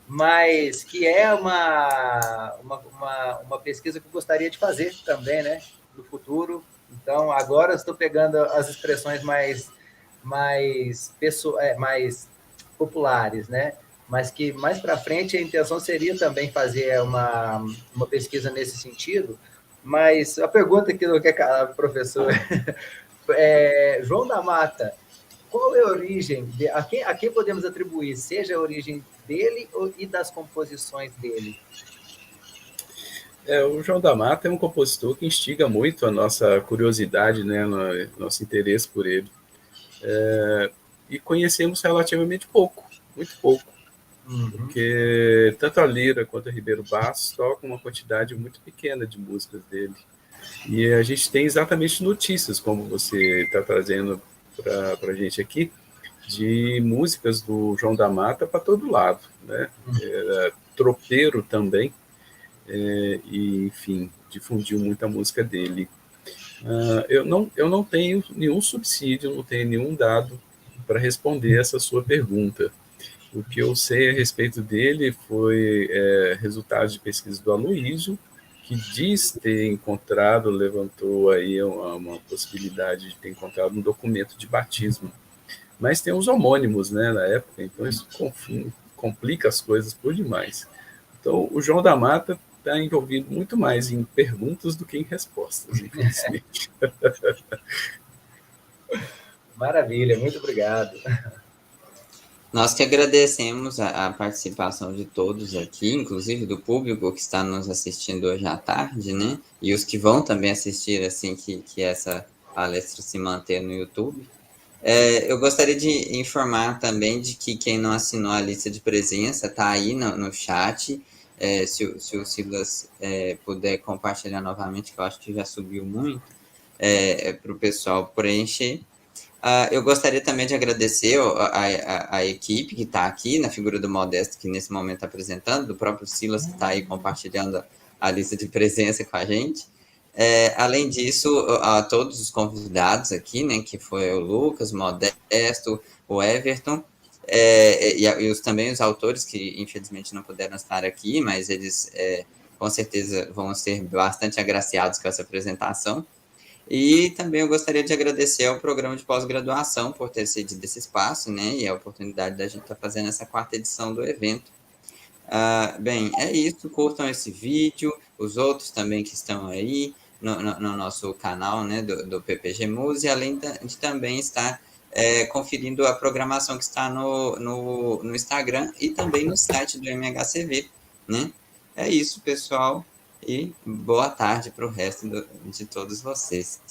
mas que é uma pesquisa que eu gostaria de fazer também, né? No futuro. Então, agora eu estou pegando as expressões mais populares, né? Mas que mais para frente a intenção seria também fazer uma pesquisa nesse sentido. Mas a pergunta que não quer calar, professor, João da Mata, qual é a origem, a quem podemos atribuir, seja a origem dele e das composições dele? O João da Mata é um compositor que instiga muito a nossa curiosidade, né, nosso interesse por ele. E conhecemos relativamente pouco, muito pouco, porque tanto a Lira quanto a Ribeiro Bastos tocam uma quantidade muito pequena de músicas dele. E a gente tem exatamente notícias, como você está trazendo para a gente aqui, de músicas do João da Mata para todo lado, né? Era tropeiro também, e, enfim, difundiu muita música dele. Eu não tenho nenhum subsídio, não tenho nenhum dado para responder essa sua pergunta. O que eu sei a respeito dele foi resultado de pesquisa do Aloysio, que diz ter encontrado, levantou aí uma possibilidade de ter encontrado um documento de batismo. Mas tem os homônimos, né, na época, então isso complica as coisas por demais. Então, o João da Mata está envolvido muito mais em perguntas do que em respostas, infelizmente. Maravilha, muito obrigado. Nós que agradecemos a participação de todos aqui, inclusive do público que está nos assistindo hoje à tarde, né? E os que vão também assistir assim que essa palestra se manter no YouTube. Eu gostaria de informar também de que quem não assinou a lista de presença está aí no chat. Se o Silas puder compartilhar novamente, que eu acho que já subiu muito, para o pessoal preencher. Eu gostaria também de agradecer a equipe que está aqui, na figura do Modesto, que nesse momento está apresentando, do próprio Silas, que está aí compartilhando a lista de presença com a gente. Além disso, a todos os convidados aqui, né, que foi o Lucas, o Modesto, o Everton, e também os autores que infelizmente não puderam estar aqui, mas eles com certeza vão ser bastante agraciados com essa apresentação. E também eu gostaria de agradecer ao programa de pós-graduação por ter cedido esse espaço, né, e a oportunidade da gente estar fazendo essa 4ª edição do evento. Bem, é isso, curtam esse vídeo, os outros também que estão aí no nosso canal, né, do PPG Muse, além de também estar conferindo a programação que está no Instagram e também no site do MHCV, né? É isso, pessoal, e boa tarde para o resto de todos vocês.